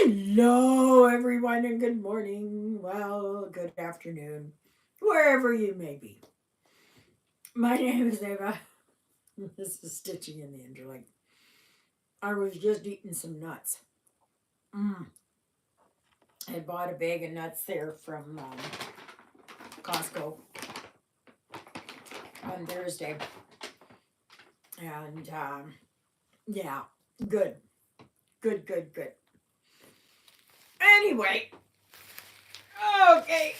Hello, everyone, and good morning. Well, good afternoon, wherever you may be. My name is Ava. This is Stitching in the Interlake. I was just eating some nuts. Mm. I bought a bag of nuts there from Costco on Thursday. And yeah, good. Good, good, good. Anyway, okay.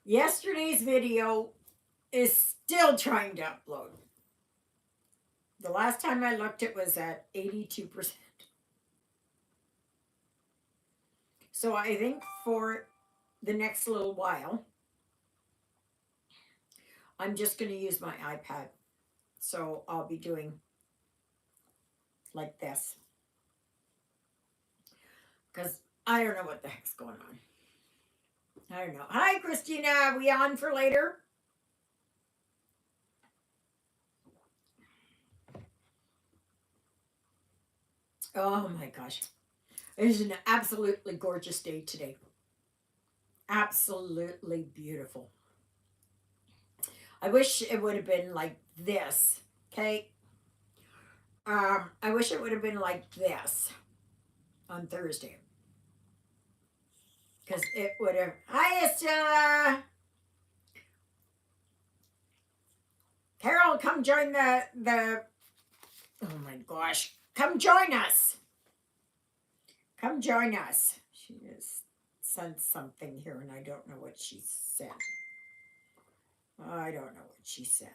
Yesterday's video is still trying to upload. The last time I looked, it was at 82%. So I think for the next little while, I'm just going to use my iPad. So I'll be doing like this. Because I don't know what the heck's going on. I don't know. Hi, Christina. Are we on for later? Oh my gosh. It is an absolutely gorgeous day today. Absolutely beautiful. I wish it would have been like this. Okay. I wish it would have been like this on Thursday. Because it would have. Hi, Estella. Carol, come join the. Oh my gosh! Come join us. Come join us. She just sent something here, and I don't know what she sent. I don't know what she sent.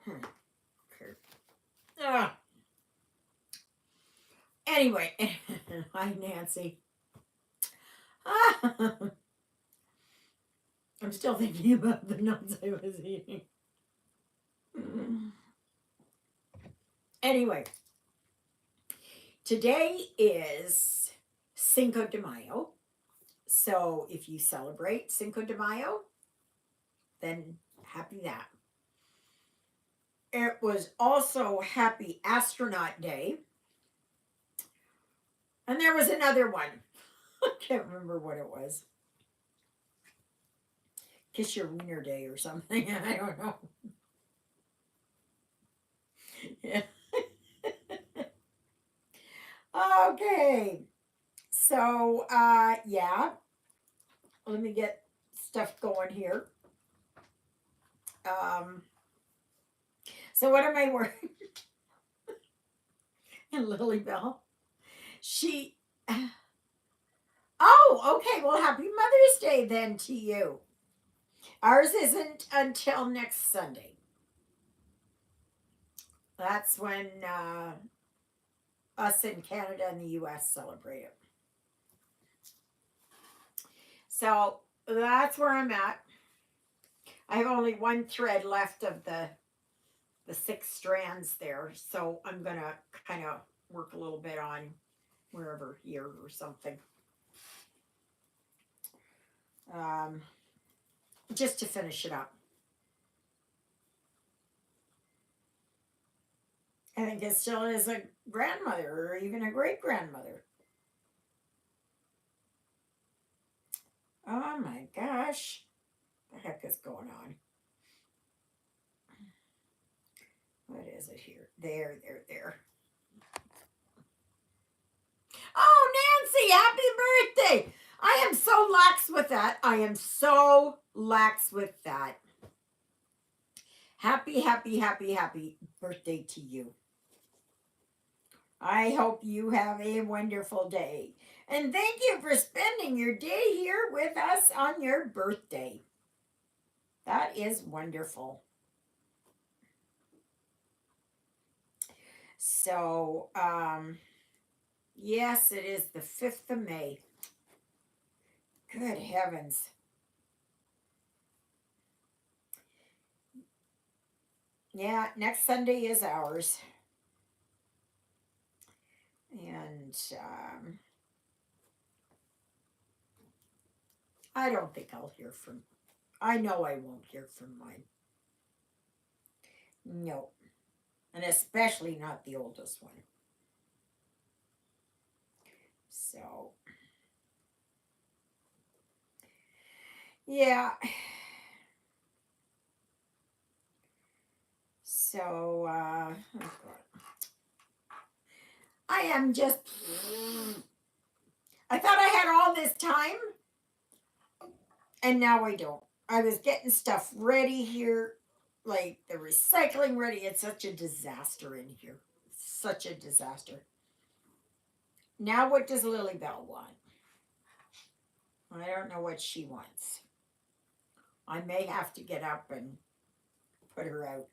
Okay. Anyway, hi Nancy. I'm still thinking about the nuts I was eating. Anyway, today is Cinco de Mayo. So if you celebrate Cinco de Mayo, then happy that. It was also Happy Astronaut Day. And there was another one. I can't remember what it was. Kiss Your Wiener Day or something. I don't know. Yeah. Okay. So, yeah. Let me get stuff going here. So what am I wearing? And Lily Bell. She. Oh, okay. Well, happy Mother's Day then to you. Ours isn't until next Sunday. That's when us in Canada and the US celebrate it. So that's where I'm at. I have only one thread left of the 6 strands there. So I'm going to kind of work a little bit on wherever here or something. Just to finish it up. I think it still is a grandmother or even a great grandmother. Oh my gosh. What the heck is going on? What is it here? There. Oh, Nancy, happy birthday. I am so lax with that. Happy birthday to you. I hope you have a wonderful day. And thank you for spending your day here with us on your birthday. That is wonderful. So, yes, it is the 5th of May. Good heavens. Yeah, next Sunday is ours. And I don't think I'll hear from. I know I won't hear from mine. No. and especially not the oldest one. So, yeah. So, oh God. I am just, I thought I had all this time, and now I don't. I was getting stuff ready here, like the recycling ready. It's such a disaster in here. Such a disaster. Now, what does Lily Bell want? I don't know what she wants. I may have to get up and put her out.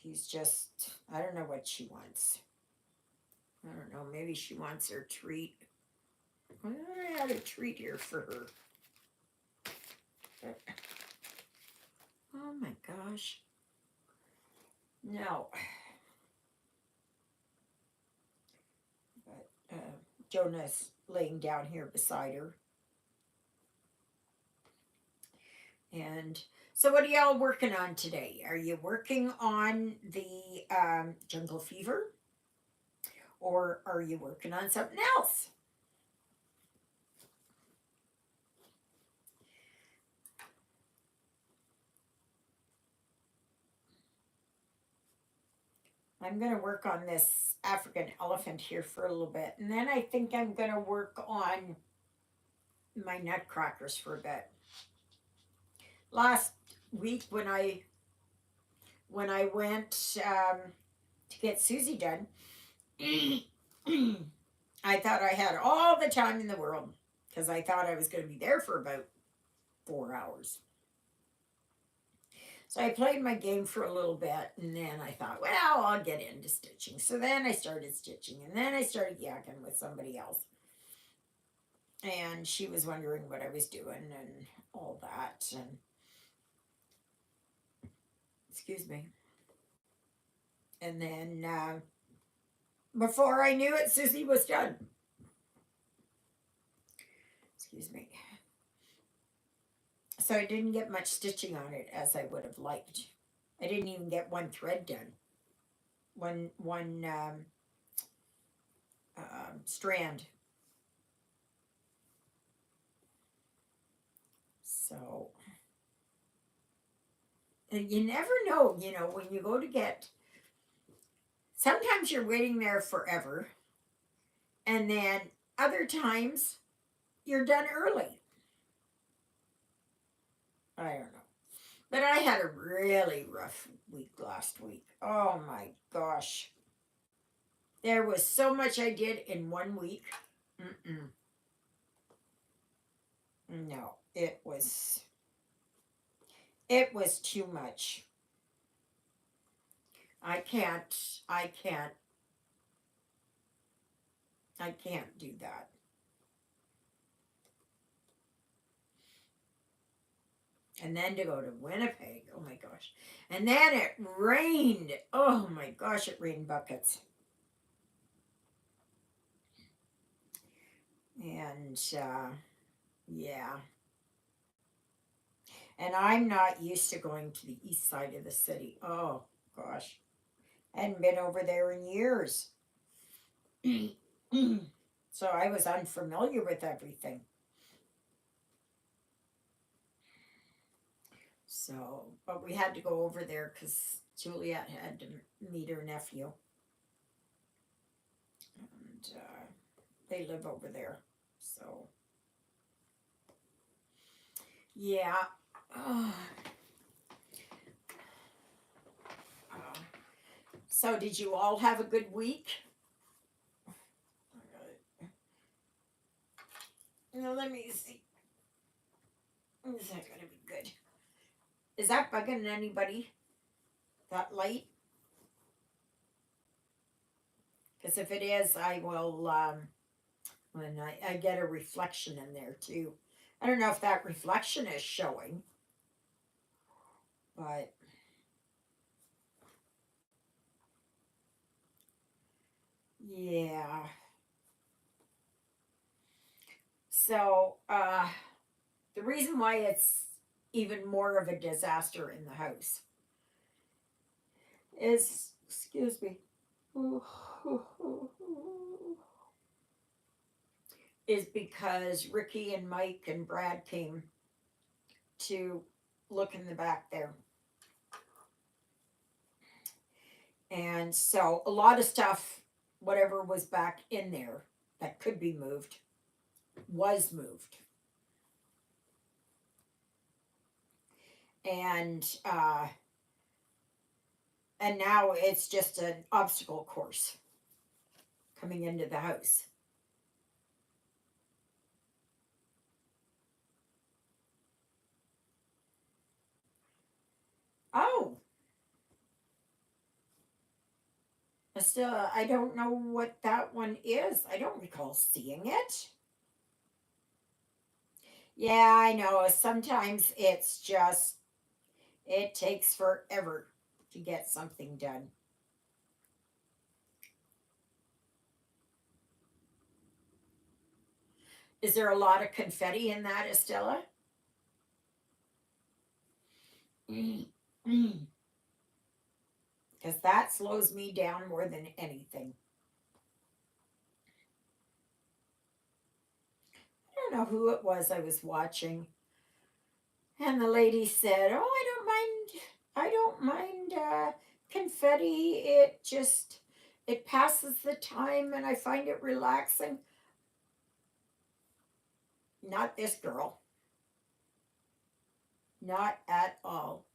She's just, I don't know what she wants. I don't know, maybe she wants her treat. I had a treat here for her. But, oh my gosh. No. But Jonah's laying down here beside her. And so what are y'all working on today? Are you working on the jungle fever? Or are you working on something else? I'm going to work on this African elephant here for a little bit. And then I think I'm going to work on my nutcrackers for a bit. Last week when I went to get Susie done, I thought I had all the time in the world because I thought I was going to be there for about 4 hours. So I played my game for a little bit, and then I thought, well, I'll get into stitching. So then I started stitching, and then I started yakking with somebody else. And she was wondering what I was doing and all that. And excuse me. And then before I knew it, Susie was done. Excuse me. So I didn't get much stitching on it as I would have liked. I didn't even get one thread done. One strand. So, and you never know, when you go to get, sometimes you're waiting there forever, and then other times you're done early. I don't know. But I had a really rough week last week. Oh my gosh. There was so much I did in 1 week. No, it was too much. I can't do that. And then to go to Winnipeg, oh my gosh. And then it rained. Oh my gosh, it rained buckets. And yeah. And I'm not used to going to the east side of the city. Oh gosh. I hadn't been over there in years. So I was unfamiliar with everything. So, but we had to go over there because Juliet had to meet her nephew. And they live over there. So, yeah. So, did you all have a good week? Let me see. Is that going to be good? Is that bugging anybody? That light? Because if it is, I will, when I get a reflection in there too. I don't know if that reflection is showing, but yeah. So, the reason why it's even more of a disaster in the house is, excuse me, is because Ricky and Mike and Brad came to look in the back there. And so a lot of stuff, whatever was back in there that could be moved, was moved. And and now it's just an obstacle course coming into the house. Oh, still, I don't know what that one is. I don't recall seeing it. Yeah, I know. Sometimes it's just, it takes forever to get something done. Is there a lot of confetti in that, Estella? Because that slows me down more than anything. I don't know who it was I was watching, and the lady said, "Oh, I don't mind confetti. It just it passes the time, and I find it relaxing." Not this girl. Not at all.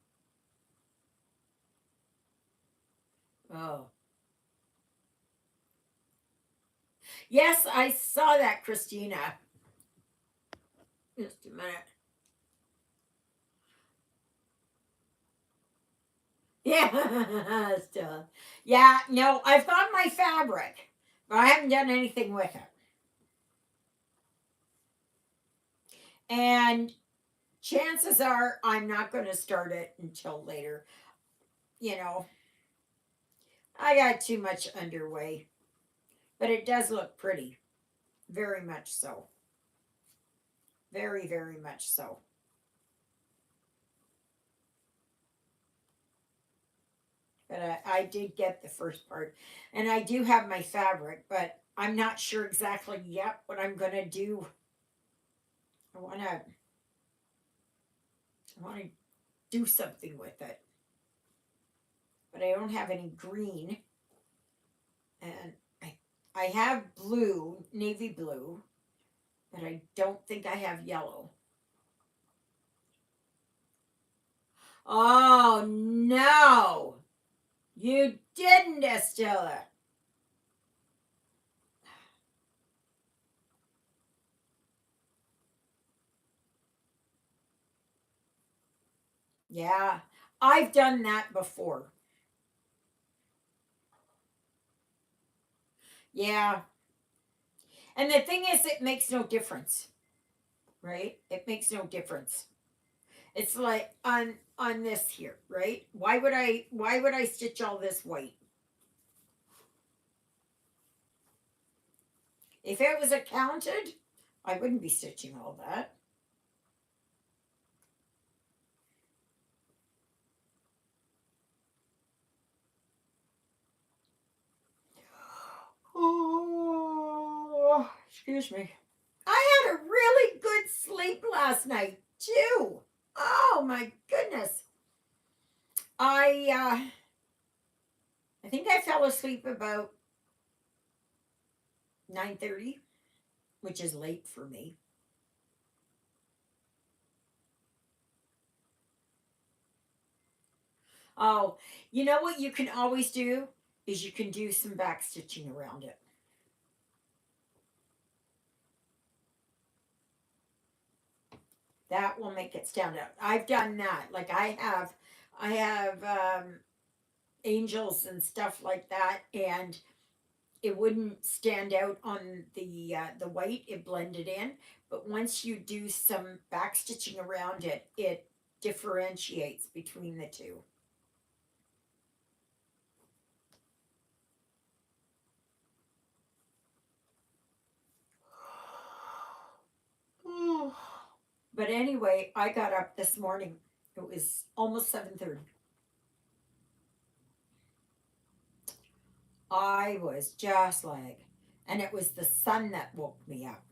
Oh. Yes, I saw that, Christina. Just a minute. Yeah, still. Yeah, no, I've got my fabric, but I haven't done anything with it. And chances are I'm not going to start it until later. You know, I got too much underway, but it does look pretty. Very much so. Very, very much so. But I did get the first part. And I do have my fabric, but I'm not sure exactly yet what I'm going to do. I want to do something with it. But I don't have any green. And I have blue, navy blue, but I don't think I have yellow. Oh no, you didn't, Estella. Yeah, I've done that before. Yeah, and the thing is, it makes no difference, right? It makes no difference. It's like on this here, right? Why would I stitch all this white? If it was accounted, I wouldn't be stitching all that. Oh, excuse me. I had a really good sleep last night too. Oh my goodness. I think I fell asleep about 9:30, which is late for me. Oh, you know what you can always do is you can do some back stitching around it. That will make it stand out. I've done that. Like I have angels and stuff like that, and it wouldn't stand out on the white. It blended in, but once you do some back stitching around it, it differentiates between the two. But anyway, I got up this morning. It was almost 7:30. I was just like, and it was the sun that woke me up.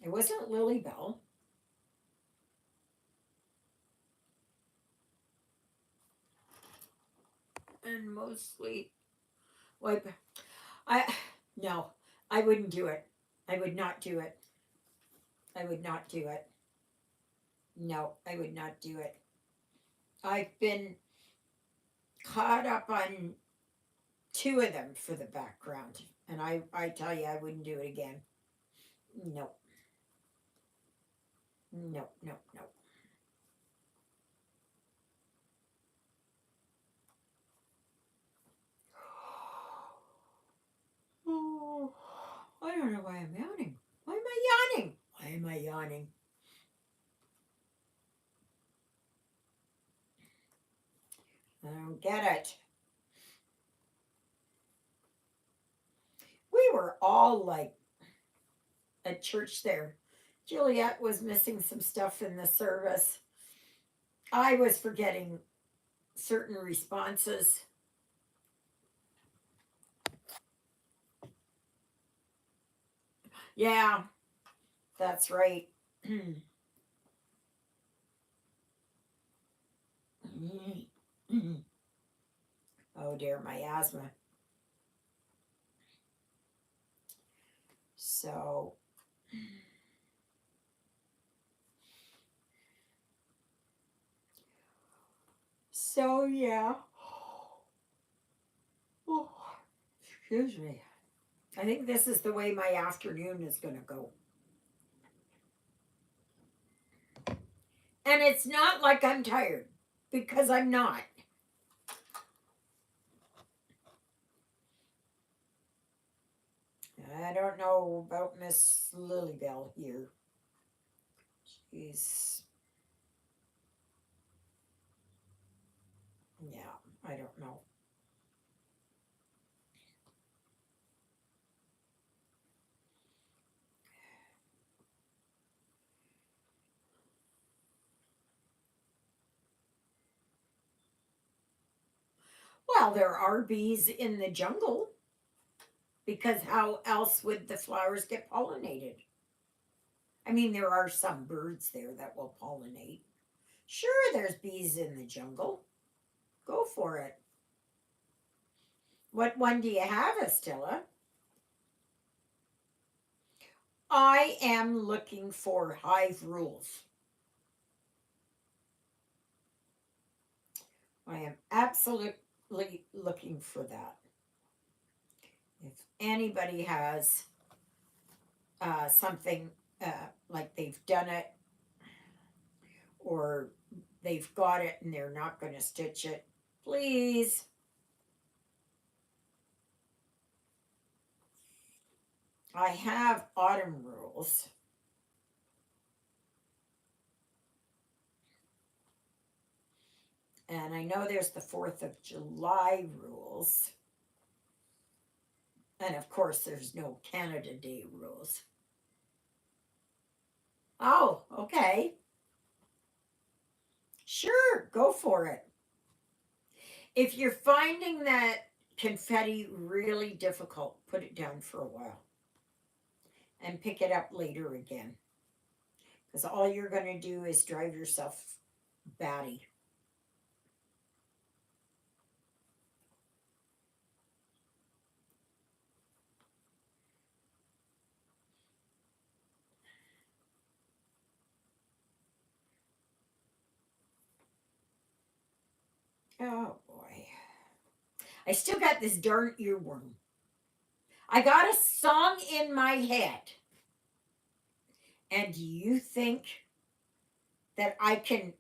It wasn't Lily Bell. And mostly, like, I, no, I wouldn't do it. I would not do it. I would not do it. No, I would not do it. I've been caught up on two of them for the background, and I tell you, I wouldn't do it again. No, no, no, no. Oh, I don't know why I'm yawning. Why am I yawning? Why am I yawning? I don't get it. We were all like at church there. Juliet was missing some stuff in the service. I was forgetting certain responses. Yeah, that's right. Oh dear, my asthma. So, yeah. Oh, excuse me. I think this is the way my afternoon is going to go. And it's not like I'm tired, because I'm not. I don't know about Miss Lilybell here. She's, yeah, I don't know. Well, there are bees in the jungle, because how else would the flowers get pollinated? I mean, there are some birds there that will pollinate. Sure, there's bees in the jungle. Go for it. What one do you have, Estella? I am looking for hive rules. I am absolutely looking for that. If anybody has something like they've done it, or they've got it and they're not going to stitch it, please. I have autumn rules. And I know there's the 4th of July rules. And of course, there's no Canada Day rules. Oh, okay. Sure, go for it. If you're finding that confetti really difficult, put it down for a while and pick it up later again. Because all you're going to do is drive yourself batty. Oh boy. I still got this darn earworm. I got a song in my head. And do you think that I can?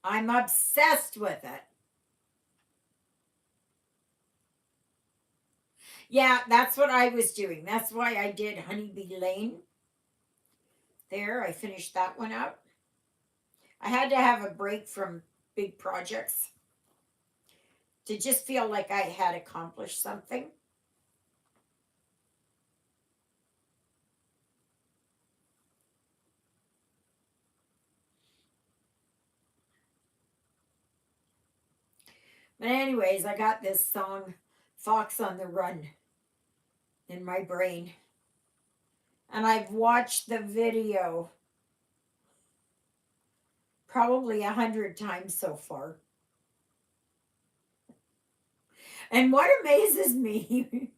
I'm obsessed with it. Yeah, that's what I was doing. That's why I did Honeybee Lane. There, I finished that one up. I had to have a break from big projects to just feel like I had accomplished something. But anyways, I got this song, Fox on the Run, in my brain. And I've watched the video probably 100 times so far. And what amazes me,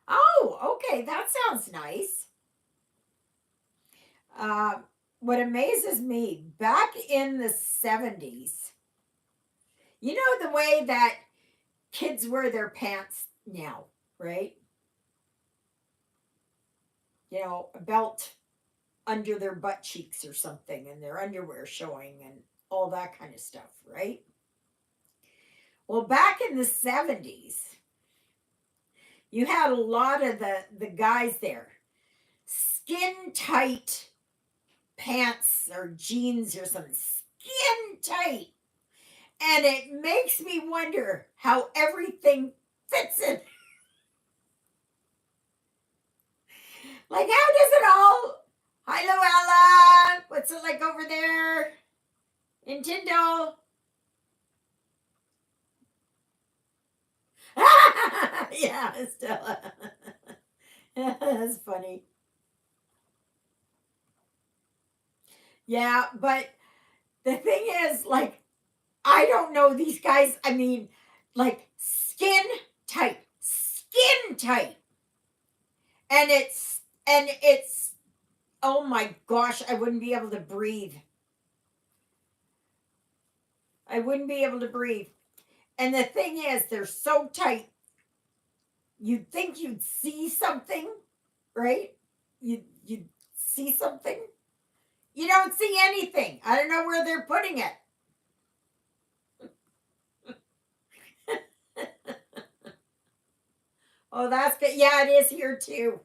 oh, okay, that sounds nice. Uh, what amazes me, back in the 70s, you know the way that kids wear their pants now, right? You know, a belt under their butt cheeks or something and their underwear showing and all that kind of stuff, right? Well, back in the 70s, you had a lot of the guys there, skin tight pants or jeans or something, skin tight. And it makes me wonder how everything fits in. Like, how does it all? Hi, Luella. What's it like over there in Tyndall? Yeah, Stella. That's funny. Yeah, but the thing is, like, I don't know these guys. I mean, like, skin tight, skin tight. And it's oh my gosh, I wouldn't be able to breathe. I wouldn't be able to breathe. And the thing is, they're so tight. You'd think you'd see something, right? You'd see something. You don't see anything. I don't know where they're putting it. Oh, that's good. Yeah, it is here too.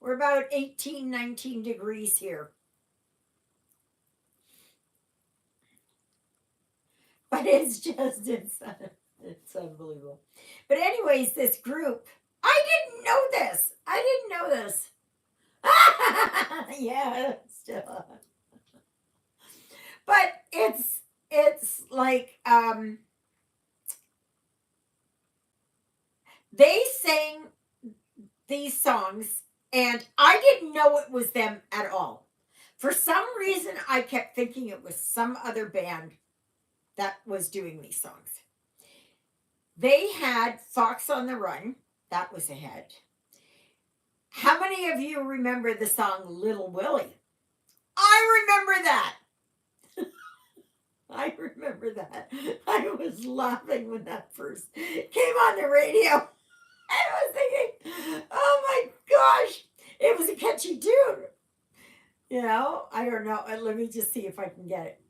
We're about 18, 19 degrees here. But it's unbelievable. But anyways, this group, I didn't know this. I didn't know this. Yeah, still. But it's like they sang these songs and I didn't know it was them at all. For some reason I kept thinking it was some other band that was doing these songs. They had Fox on the Run, that was a hit. How many of you remember the song Little Willie? I remember that. I remember that. I was laughing when that first came on the radio. I was thinking, oh my gosh, it was a catchy tune. You know, I don't know. Let me just see if I can get it.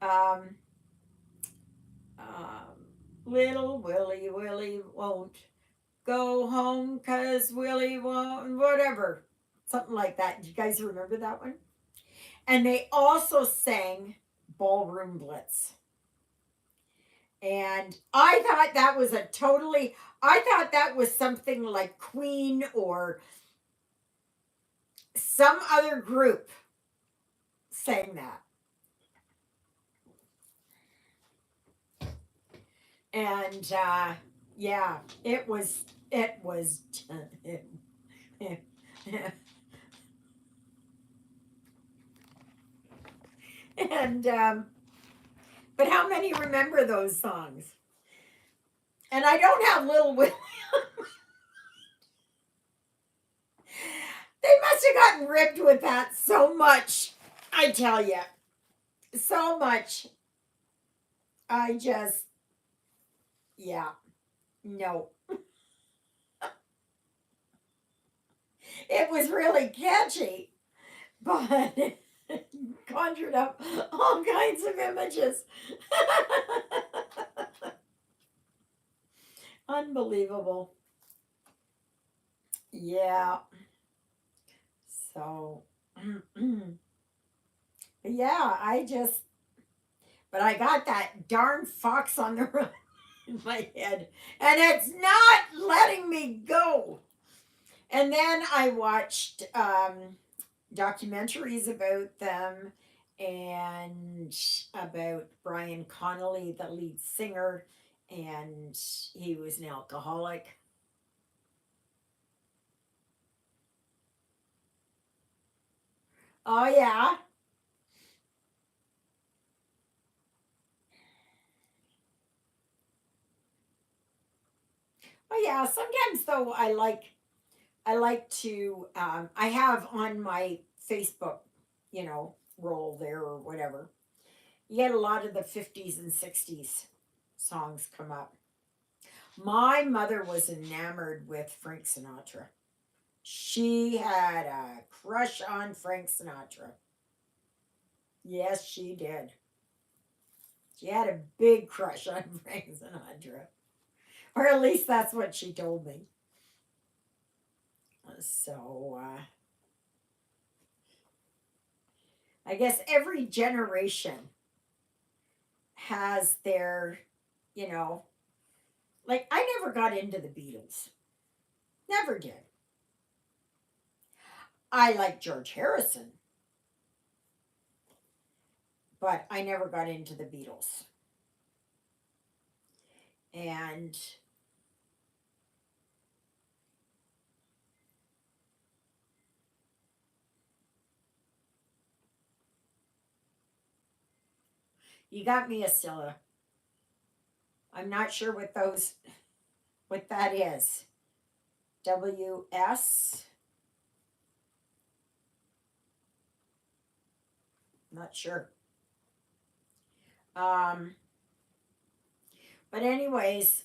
Um, um, Little Willie, Willie won't go home 'cause Willie won't, whatever. Something like that. Do you guys remember that one? And they also sang Ballroom Blitz. And I thought that was I thought that was something like Queen or some other group sang that. And yeah, it was and but how many remember those songs? And I don't have Little Willie. They must have gotten ripped with that so much. I tell you, so much. I just, yeah, no. It was really catchy, but conjured up all kinds of images. Unbelievable. Yeah. So, yeah, but I got that darn Fox on the Run in my head, and it's not letting me go. And then I watched documentaries about them and about Brian Connolly, the lead singer, and he was an alcoholic. Oh yeah. Oh yeah. Sometimes though I like to I have on my Facebook, roll there or whatever. You get a lot of the 50s and 60s songs come up. My mother was enamored with Frank Sinatra. She had a crush on Frank Sinatra. Yes, she did. She had a big crush on Frank Sinatra. Or at least that's what she told me. So, I guess every generation has their, you know, like I never got into the Beatles. Never did. I like George Harrison, but I never got into the Beatles. And you got me a Scylla. I'm not sure what that is. WS. Not sure. Um, but anyways,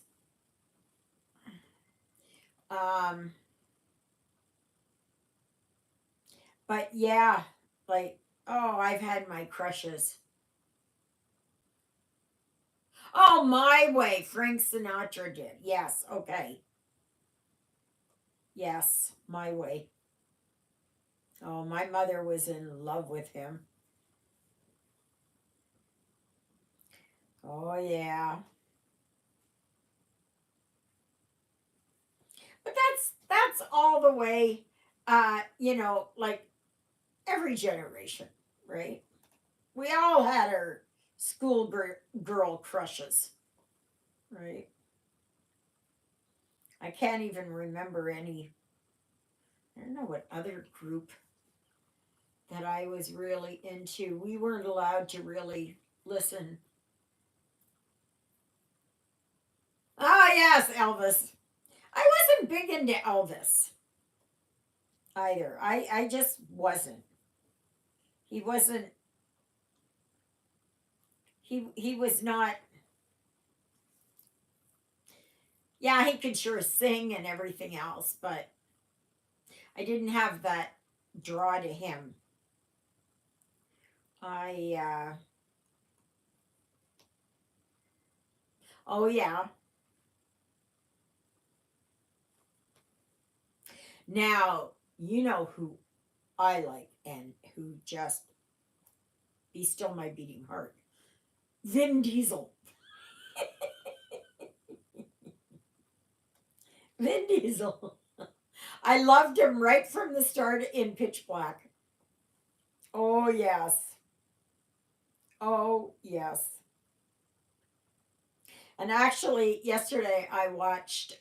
um, but yeah, like oh, I've had my crushes. Oh, my way, Frank Sinatra did. Yes, okay. Yes, my way. Oh, my mother was in love with him. Oh yeah. But that's all the way like every generation, right? We all had our school girl crushes, right? I can't even remember any. I don't know what other group that I was really into. We weren't allowed to really listen. Oh yes, Elvis. I wasn't big into Elvis either. I just wasn't. He wasn't. He was not. Yeah, he could sure sing and everything else, but I didn't have that draw to him. I oh yeah. Now you know who I like and who just be still my beating heart. Vin Diesel. Vin Diesel. I loved him right from the start in Pitch Black. Oh yes. Oh yes. And actually, yesterday I watched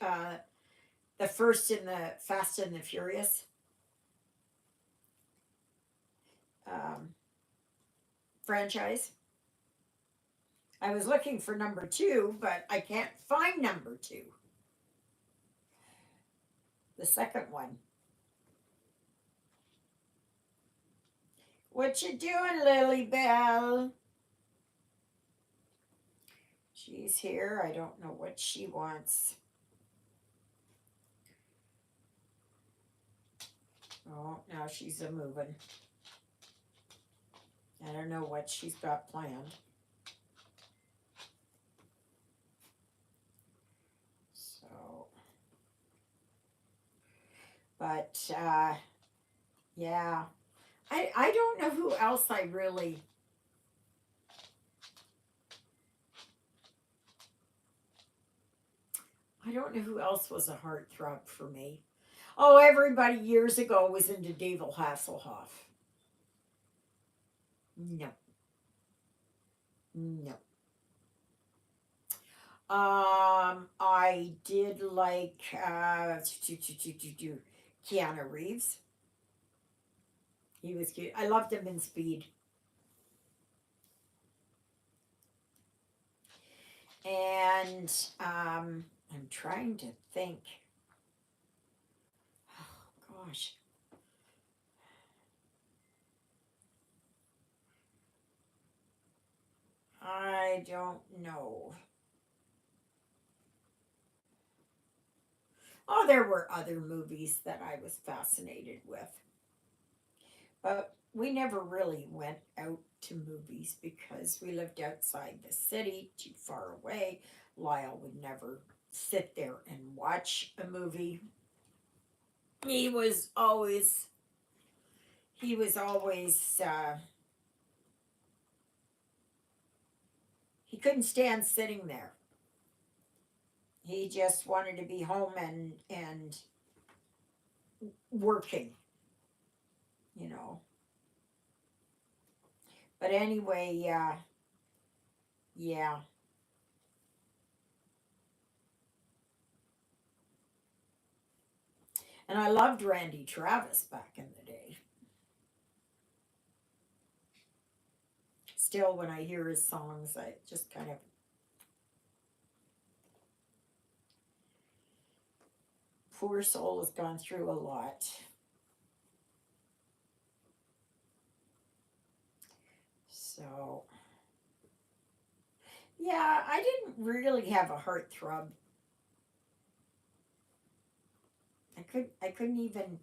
the first in the Fast and the Furious um, franchise. I was looking for number two, but I can't find number two. The second one. What you doing, Lily Bell? She's here. I don't know what she wants. Oh, now she's a moving. I don't know what she's got planned. So, but yeah, I don't know who else I really. I don't know who else was a heartthrob for me. Oh, everybody years ago was into David Hasselhoff. No, no. I did like Keanu Reeves. He was cute. I loved him in Speed. And I'm trying to think. Oh gosh. I don't know. Oh, there were other movies that I was fascinated with. But we never really went out to movies because we lived outside the city, too far away. Lyle would never sit there and watch a movie. He was always, he was always, he couldn't stand sitting there. He just wanted to be home and working, you know. But anyway, yeah. And I loved Randy Travis back in the day. Still, when I hear his songs, I just kind of, poor soul has gone through a lot. So, yeah, I didn't really have a heartthrob. I couldn't even,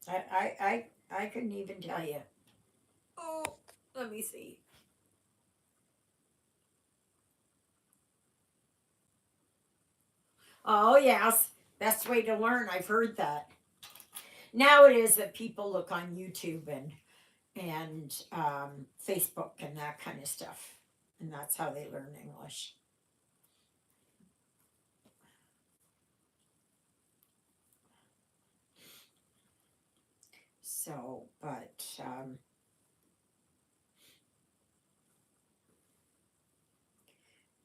I couldn't even tell you. Oh, let me see. Oh, yes. Best way to learn. I've heard that. Now it is that people look on YouTube and Facebook and that kind of stuff. And that's how they learn English. So, but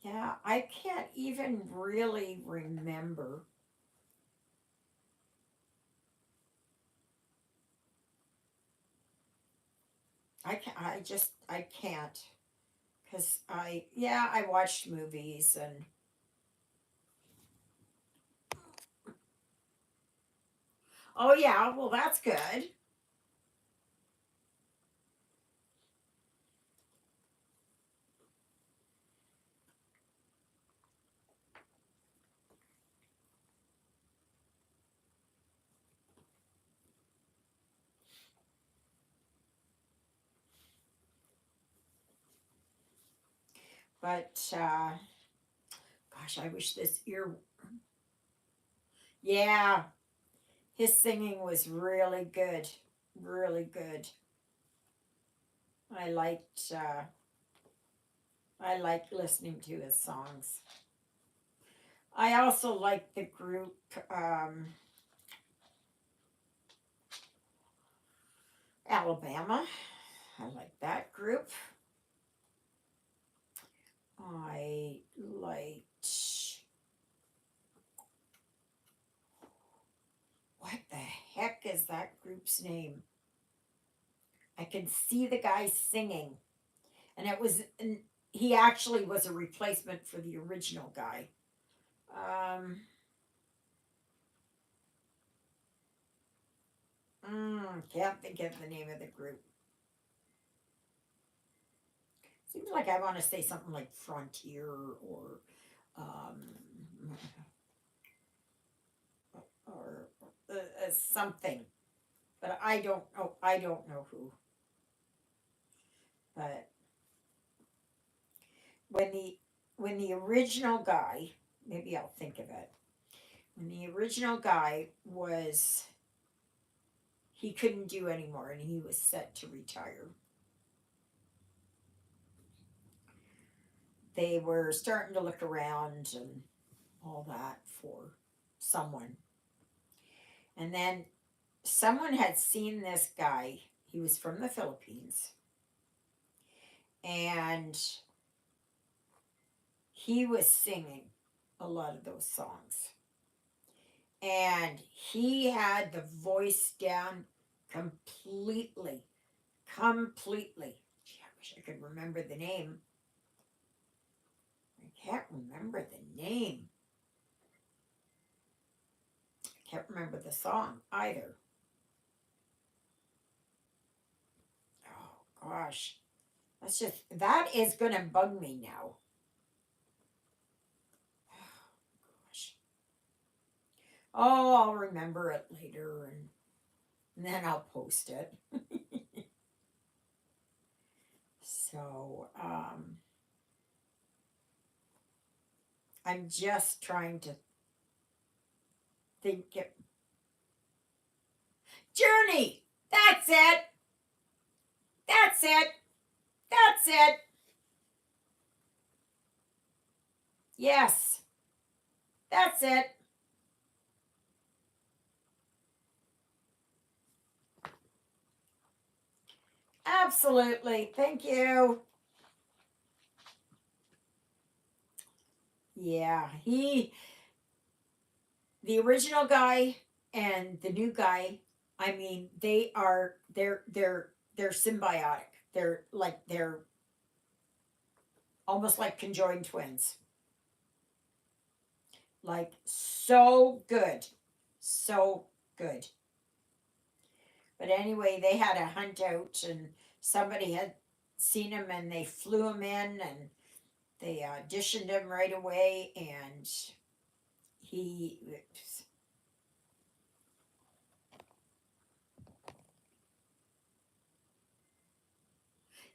yeah, I can't even really remember. I can't. Because yeah, I watched movies and, oh yeah, well, that's good. But, gosh, I wish this ear, yeah, his singing was really good. Really good. I liked, I liked listening to his songs. I also liked the group, Alabama. I like that group. I liked, what the heck is that group's name? I can see the guy singing, and and he actually was a replacement for the original guy. Um, can't think of the name of the group. Seems like I want to say something like Frontier or um, something, but I don't know. I don't know who. But when the when the original guy, maybe I'll think of it. When the original guy was, he couldn't do anymore, and he was set to retire. They were starting to look around and all that for someone. And then someone had seen this guy. He was from the Philippines. And he was singing a lot of those songs. And he had the voice down completely. Completely. Gee, I wish I could remember the name. I can't remember the name. I can't remember the song either. Oh gosh. That is gonna bug me now. Oh gosh. Oh, I'll remember it later and then I'll post it. So, I'm just trying to think it. Journey! That's it! That's it! That's it! Yes, that's it. Absolutely. Thank you. Yeah, the original guy and the new guy, I mean, they're symbiotic. They're almost like conjoined twins. Like so good. So good. But anyway, they had a hunt out and somebody had seen him and they flew him in and they auditioned him right away and he.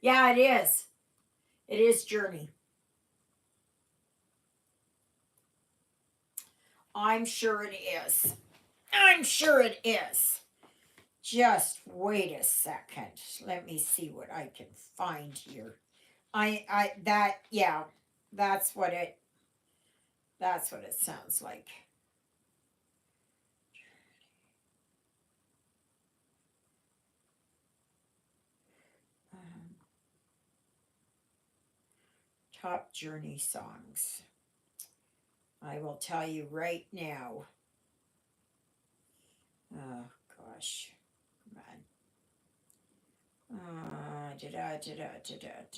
Yeah, it is. It is Journey. I'm sure it is. I'm sure it is. Just wait a second. Let me see what I can find here. Yeah, that's what it sounds like. Um, top Journey songs. I will tell you right now. Oh gosh, come on.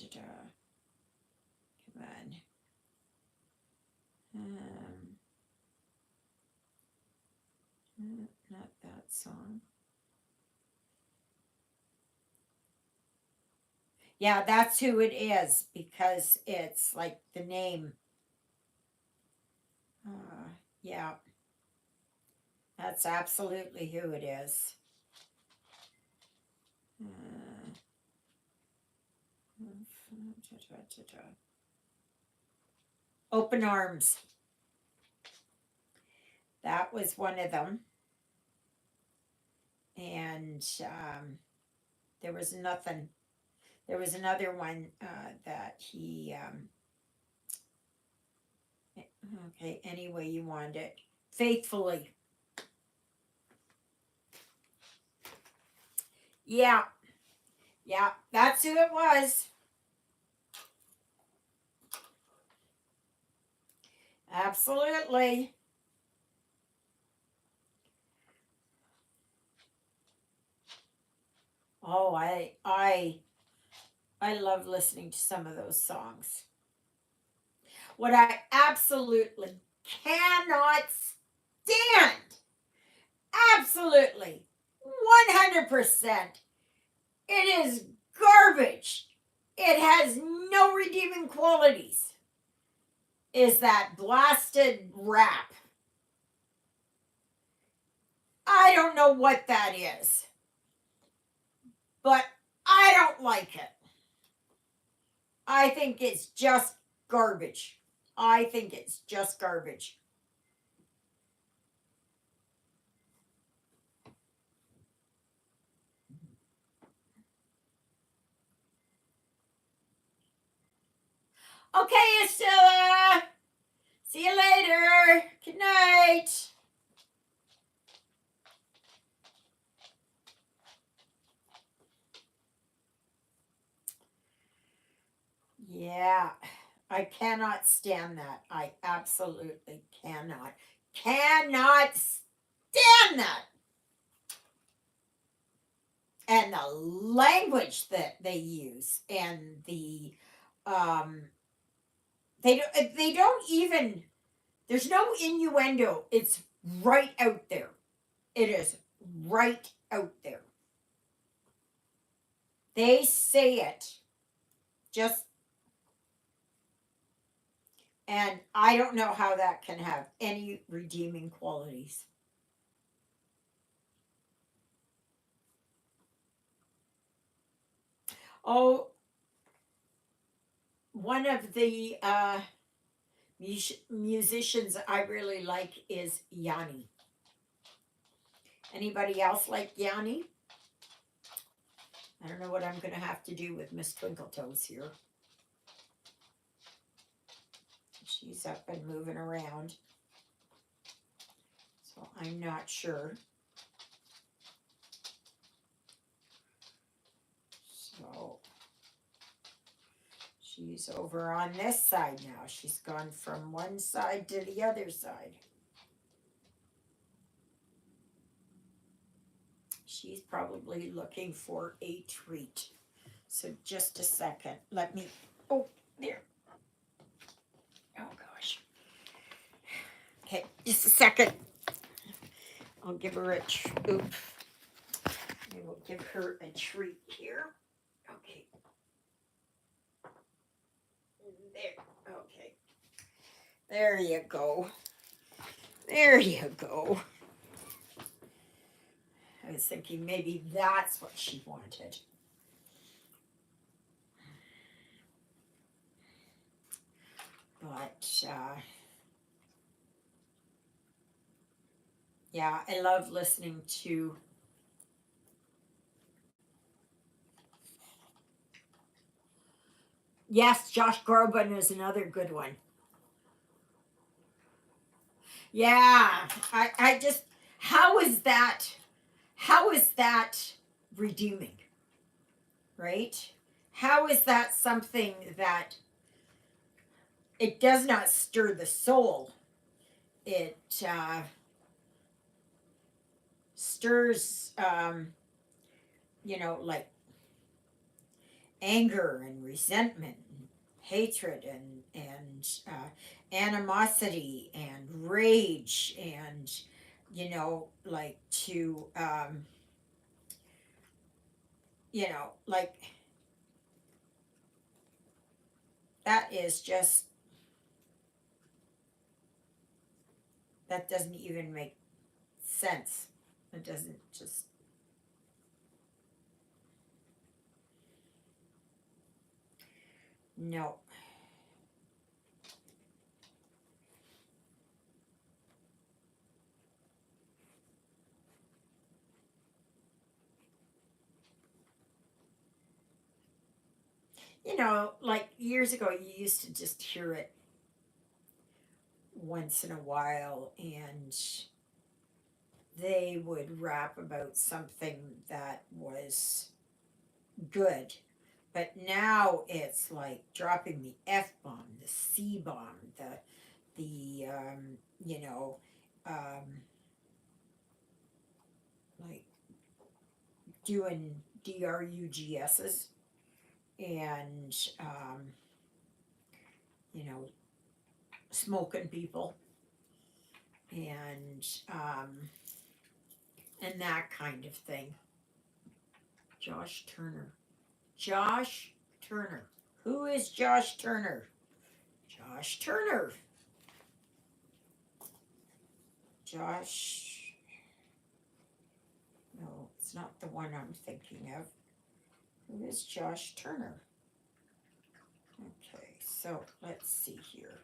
Da. Come on. Not that song. Yeah, that's who it is because it's like the name. Yeah, that's absolutely who it is. Open Arms. That was one of them. And there was nothing. There was another one that he. Okay, any way you want it. Faithfully. Yeah. Yeah, that's who it was. Absolutely. Oh, I love listening to some of those songs. What I absolutely cannot stand, absolutely, 100%, it is garbage. It has no redeeming qualities. Is that blasted rap? I don't know what that is, but I don't like it. I think it's just garbage. I think it's just garbage. Okay, Estella. See you later. Good night. I cannot stand that. I absolutely cannot. Cannot stand that. And the language that they use and the um they don't even, there's no innuendo. It's right out there. It is right out there. They say it just, and I don't know how that can have any redeeming qualities. Oh, one of the musicians I really like is Yanni. Anybody else like Yanni? I don't know what I'm going to have to do with Miss Twinkletoes here. She's up and moving around. So I'm not sure. So she's over on this side now. She's gone from one side to the other side. She's probably looking for a treat. So just a second. Let me, oh, there. Oh gosh. Okay, just a second. I'll give her a oop. I will give her a treat here. Okay. There. Okay. There you go. There you go. I was thinking maybe that's what she wanted. But yeah, I love listening to yes, Josh Groban is another good one. Yeah, I just, how is that redeeming, right? How is that something that it does not stir the soul? It stirs, like anger and resentment, and hatred and animosity and rage and like to like that is just, that doesn't even make sense. It doesn't just, no. Like years ago, you used to just hear it once in a while, and they would rap about something that was good. But now it's like dropping the F bomb, the C bomb, the like doing DRUGSs and you know, smoking people and that kind of thing. Josh Turner. Josh Turner. Who is Josh Turner? Josh Turner. Josh. No, it's not the one I'm thinking of. Who is Josh Turner? Okay, so let's see here.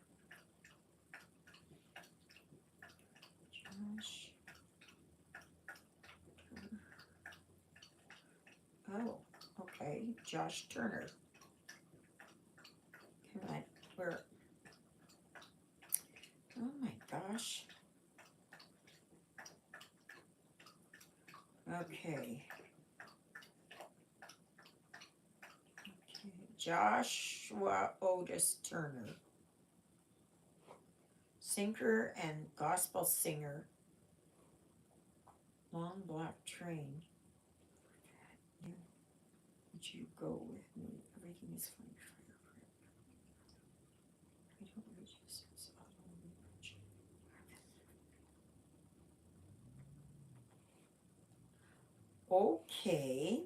Josh Turner. Oh, okay, Josh Turner. Come on, where? Oh my gosh. Okay. Joshua Otis Turner, singer and gospel singer. Long Black Train. Would you go with me? Everything is fine. I don't really use this. Okay.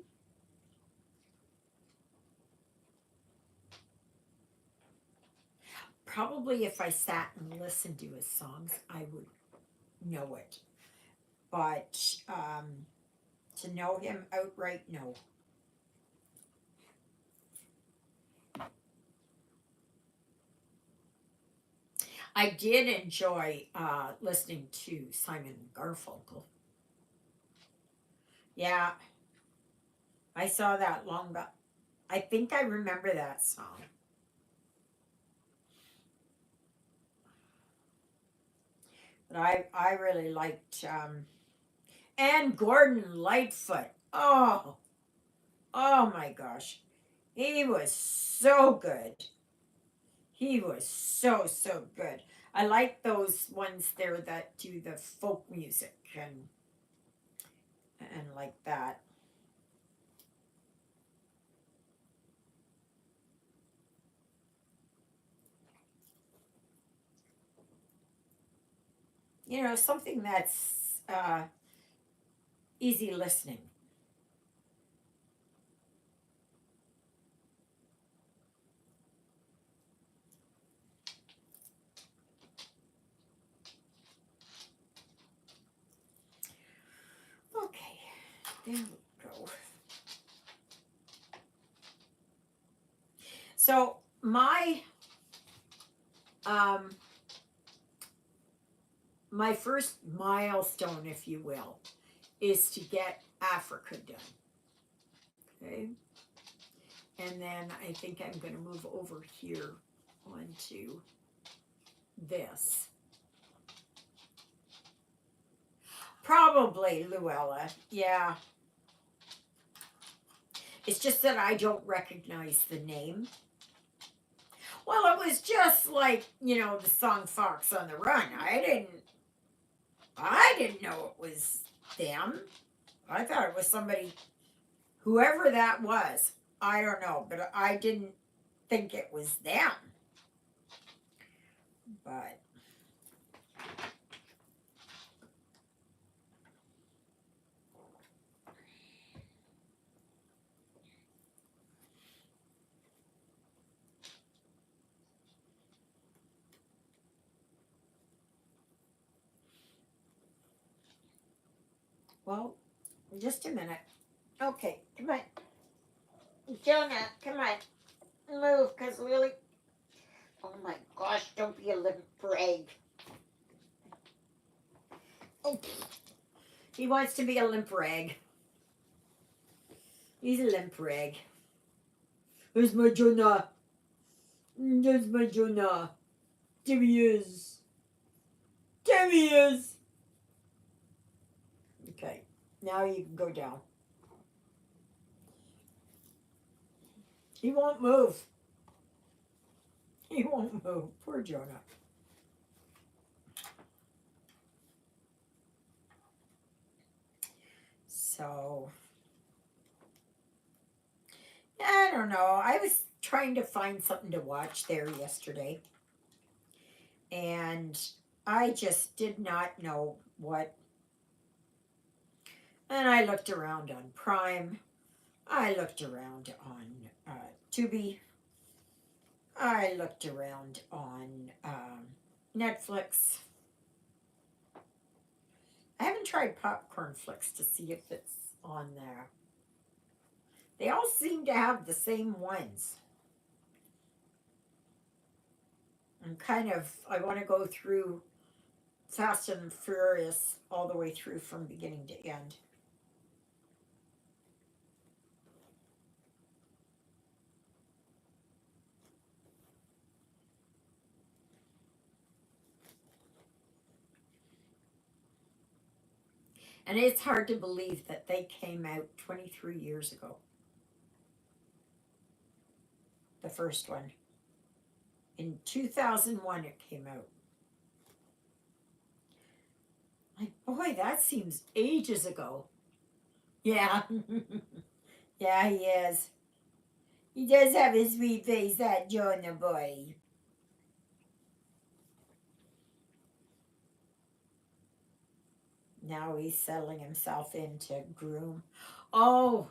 Probably if I sat and listened to his songs, I would know it. But to know him outright, no. I did enjoy listening to Simon Garfunkel. Yeah, I saw that long back. I think I remember that song. But I really liked and Gordon Lightfoot. Oh my gosh. He was so good. He was so good. I like those ones there that do the folk music and like that. You know, something that's easy listening. Okay, there we go. So um my first milestone, if you will, is to get Africa done. Okay. And then I think I'm going to move over here onto this. Probably Luella. Yeah. It's just that I don't recognize the name. Well, it was just like, you know, the song Fox on the Run. I didn't know it was them. I thought it was somebody, whoever that was. I don't know, but I didn't think it was them. But well, just a minute. Okay, come on. Jonah, come on. Move, because Willie. Oh my gosh, don't be a limp rag. Oh, he wants to be a limp rag. He's a limp rag. Where's my Jonah? There's my Jonah. There he is. There he is. Okay, now you can go down. He won't move. He won't move. Poor Jonah. So, I don't know. I was trying to find something to watch there yesterday. And I just did not know what. And I looked around on Prime. I looked around on Tubi. I looked around on Netflix. I haven't tried Popcorn Flicks to see if it's on there. They all seem to have the same ones. And I want to go through Fast and Furious all the way through from beginning to end. And it's hard to believe that they came out 23 years ago. the first one. In 2001 it came out. Like, boy, that seems ages ago. Yeah. Yeah, he is. He does have a sweet face, that Jonah boy. Now he's settling himself into groom. Oh,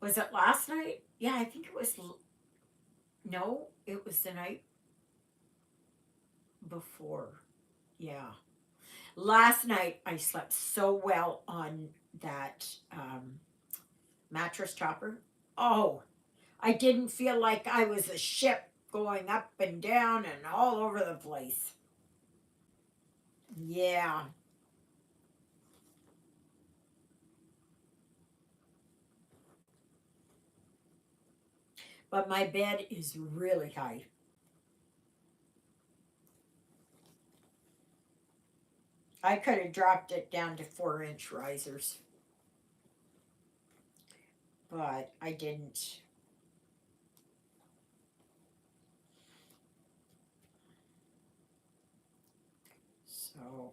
was it last night? Yeah, I think it was. No, it was the night before. Yeah. Last night I slept so well on that mattress topper. Oh, I didn't feel like I was a ship going up and down and all over the place. Yeah. But my bed is really high. I could have dropped it down to 4-inch risers, but I didn't. So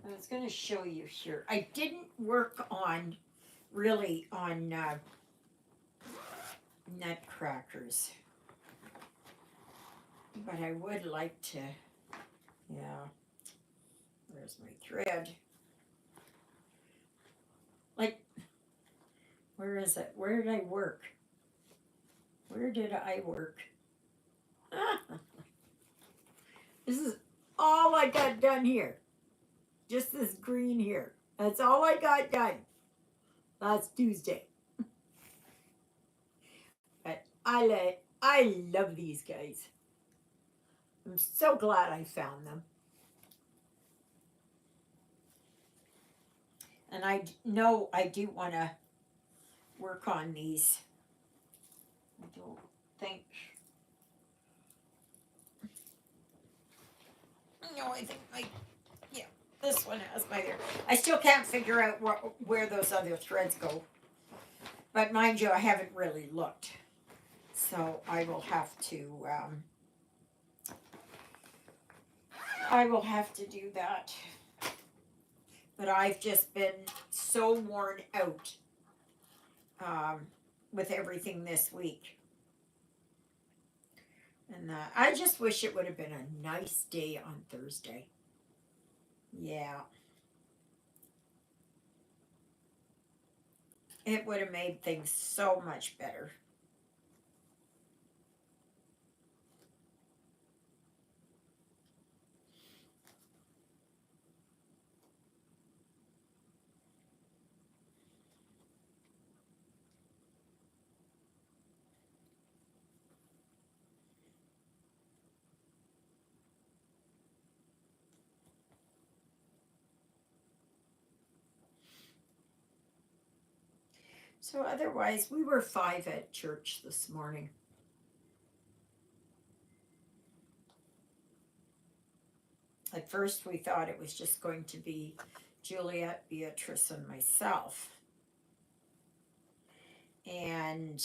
I was going to show you here. I didn't work on really on nutcrackers, but I would like to. Yeah, there's my thread. Like, where is it? Where did I work? Where did I work? This is all I got done here. Just this green here. That's all I got done last Tuesday. But I love these guys. I'm so glad I found them. And I know I do want to work on these. I don't think. No, I think yeah, this one has my there. I still can't figure out where those other threads go. But mind you, I haven't really looked. So I will have to do that. But I've just been so worn out with everything this week. And I just wish it would have been a nice day on Thursday. Yeah. It would have made things so much better. So otherwise, we were 5 at church this morning. At first, we thought it was just going to be Juliet, Beatrice, and myself. And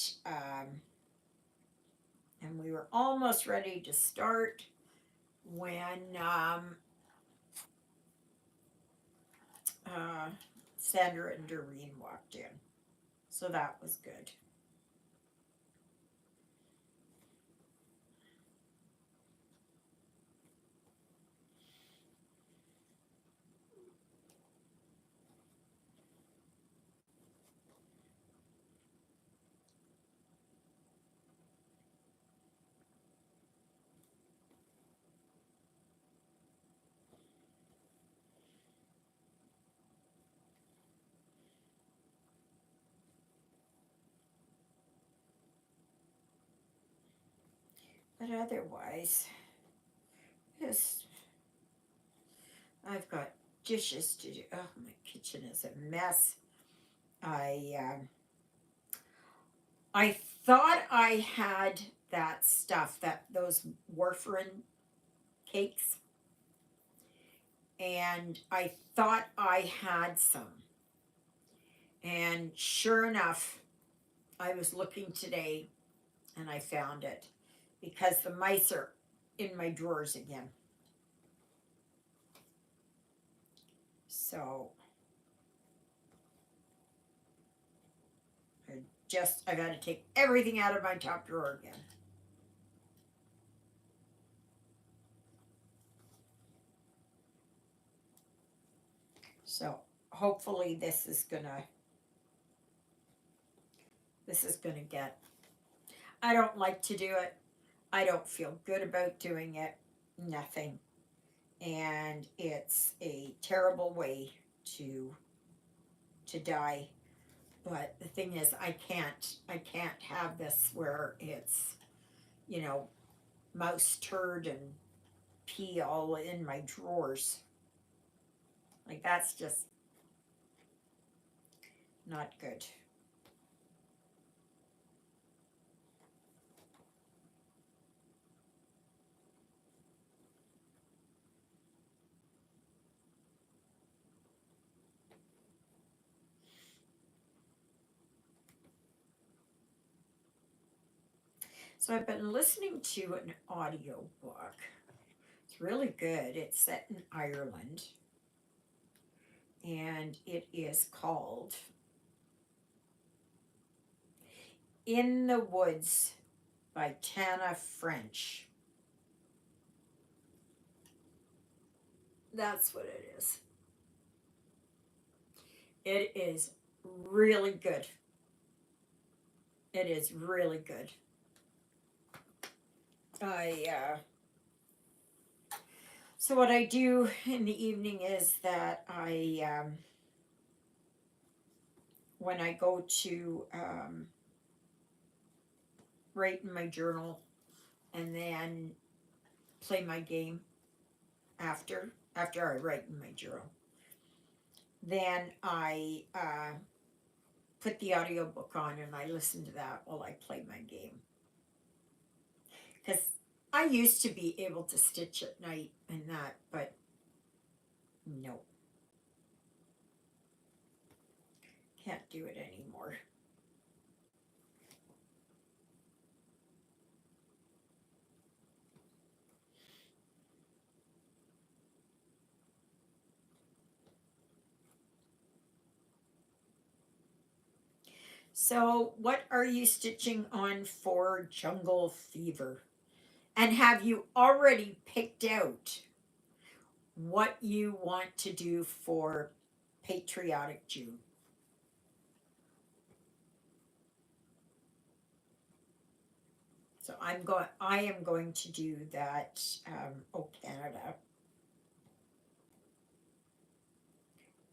we were almost ready to start when Sandra and Doreen walked in. So that was good. But otherwise, just I've got dishes to do. Oh, my kitchen is a mess. I thought I had that stuff, those warfarin cakes, and I thought I had some, And sure enough, I was looking today and I found it because the mice are in my drawers again. So I got to take everything out of my top drawer again. So hopefully this is gonna get. I don't like to do it. I don't feel good about doing it. Nothing. And it's a terrible way to die. But the thing is, I can't have this where it's, you know, mouse turd and pee all in my drawers. Like, that's just not good. So I've been listening to an audio book. It's really good. It's set in Ireland. And it is called In the Woods by Tana French. That's what it is. It is really good. It is really good. So what I do in the evening is that when I go to write in my journal and then play my game after I write in my journal, then I put the audiobook on and I listen to that while I play my game. Because I used to be able to stitch at night and that, but no. Can't do it anymore. So, what are you stitching on for Jungle Fever? And have you already picked out what you want to do for Patriotic June? So I am going to do that. Oh, Canada,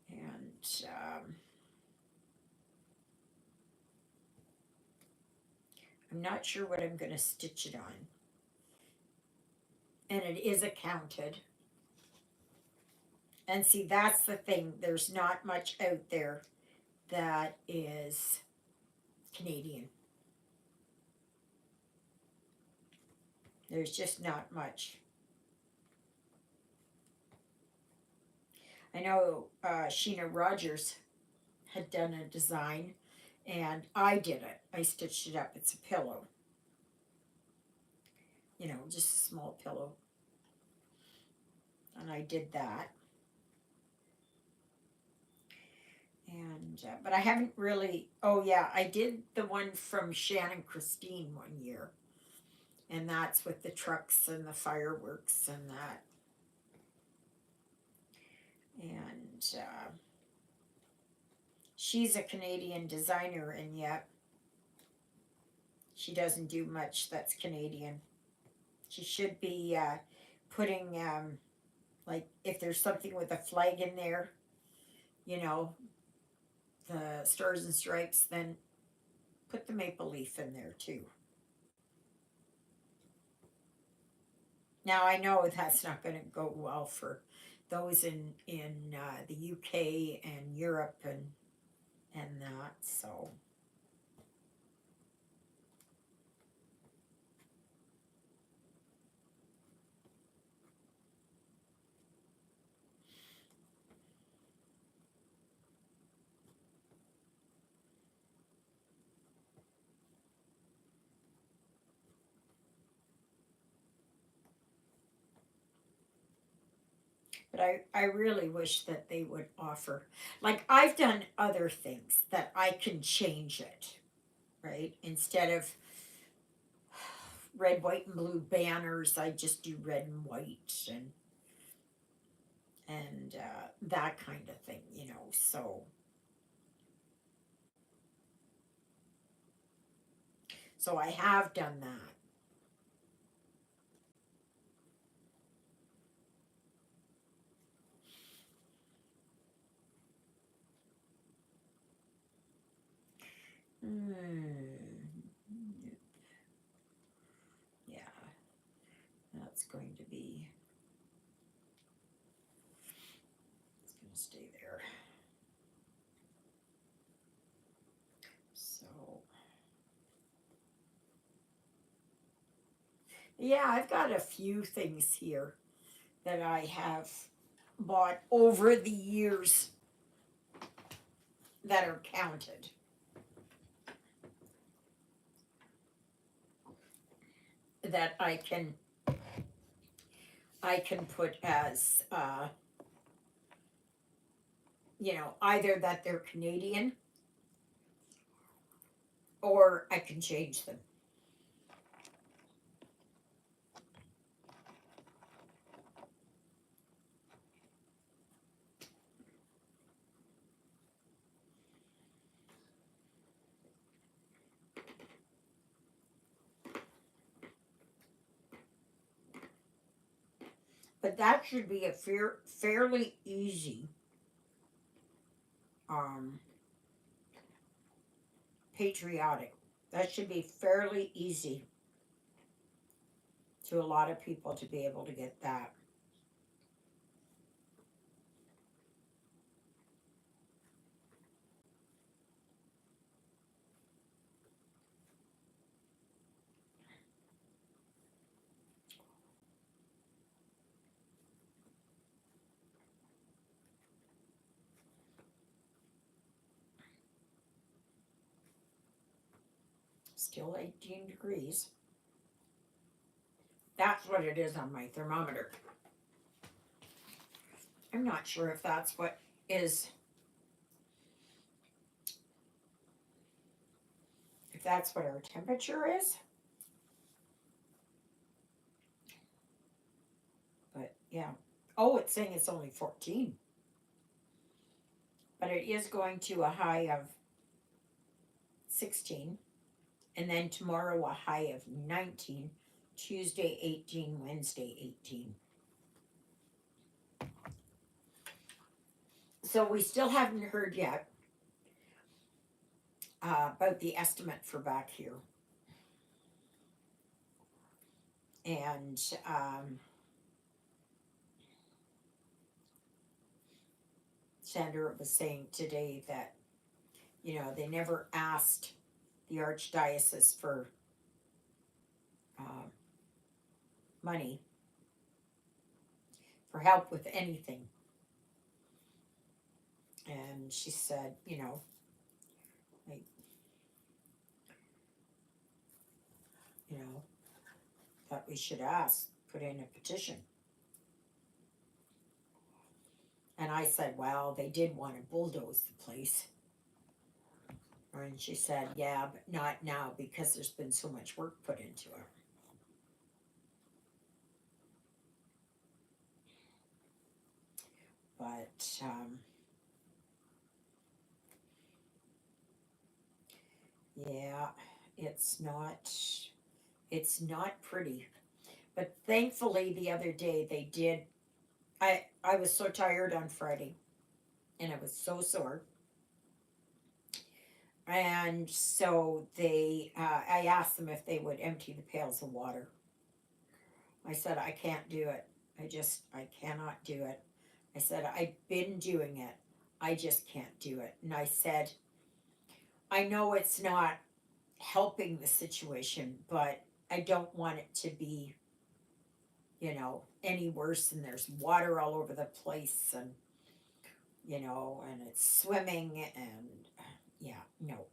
and I'm not sure what I'm going to stitch it on. And it is accounted. And see, that's the thing. There's not much out there that is Canadian. There's just not much. I know Sheena Rogers had done a design, and I did it. I stitched it up. It's a pillow. You know, just a small pillow. And I did that. And but I haven't really. Oh yeah, I did the one from Shannon Christine one year, and that's with the trucks and the fireworks and that. And she's a Canadian designer, and yet she doesn't do much that's Canadian. She should be putting like if there's something with a flag in there, you know, the stars and stripes, then put the maple leaf in there too. Now I know that's not going to go well for those in the UK and Europe and that. So But I really wish that they would offer, like I've done other things that I can change it, right? Instead of red, white, and blue banners, I just do red and white and that kind of thing, you know. So I have done that. Hmm. Yeah, that's going to be. It's going to stay there. So yeah, I've got a few things here that I have bought over the years that are counted. That I can put as you know, either that they're Canadian or I can change them. But that should be a fairly easy um, patriotic. That should be fairly easy to a lot of people to be able to get that. Still 18 degrees. That's what it is on my thermometer. I'm not sure if that's what is, if that's what our temperature is. But yeah. Oh, it's saying it's only 14. But it is going to a high of 16. And then tomorrow a high of 19. Tuesday 18. Wednesday 18. So we still haven't heard yet about the estimate for back here. And Sandra was saying today that, you know, they never asked the archdiocese for uh, money for help with anything. And she said, you know, like, you know, that we should ask, put in a petition. And I said, well, they did want to bulldoze the place. And she said, yeah, but not now because there's been so much work put into it. But yeah, it's not pretty. But thankfully the other day they did. I was so tired on Friday and I was so sore. And so I asked them if they would empty the pails of water. I said, I can't do it. I cannot do it. I said, I've been doing it. I just can't do it. And I said, I know it's not helping the situation, but I don't want it to be, you know, any worse. And there's water all over the place and, you know, and it's swimming and yeah, no.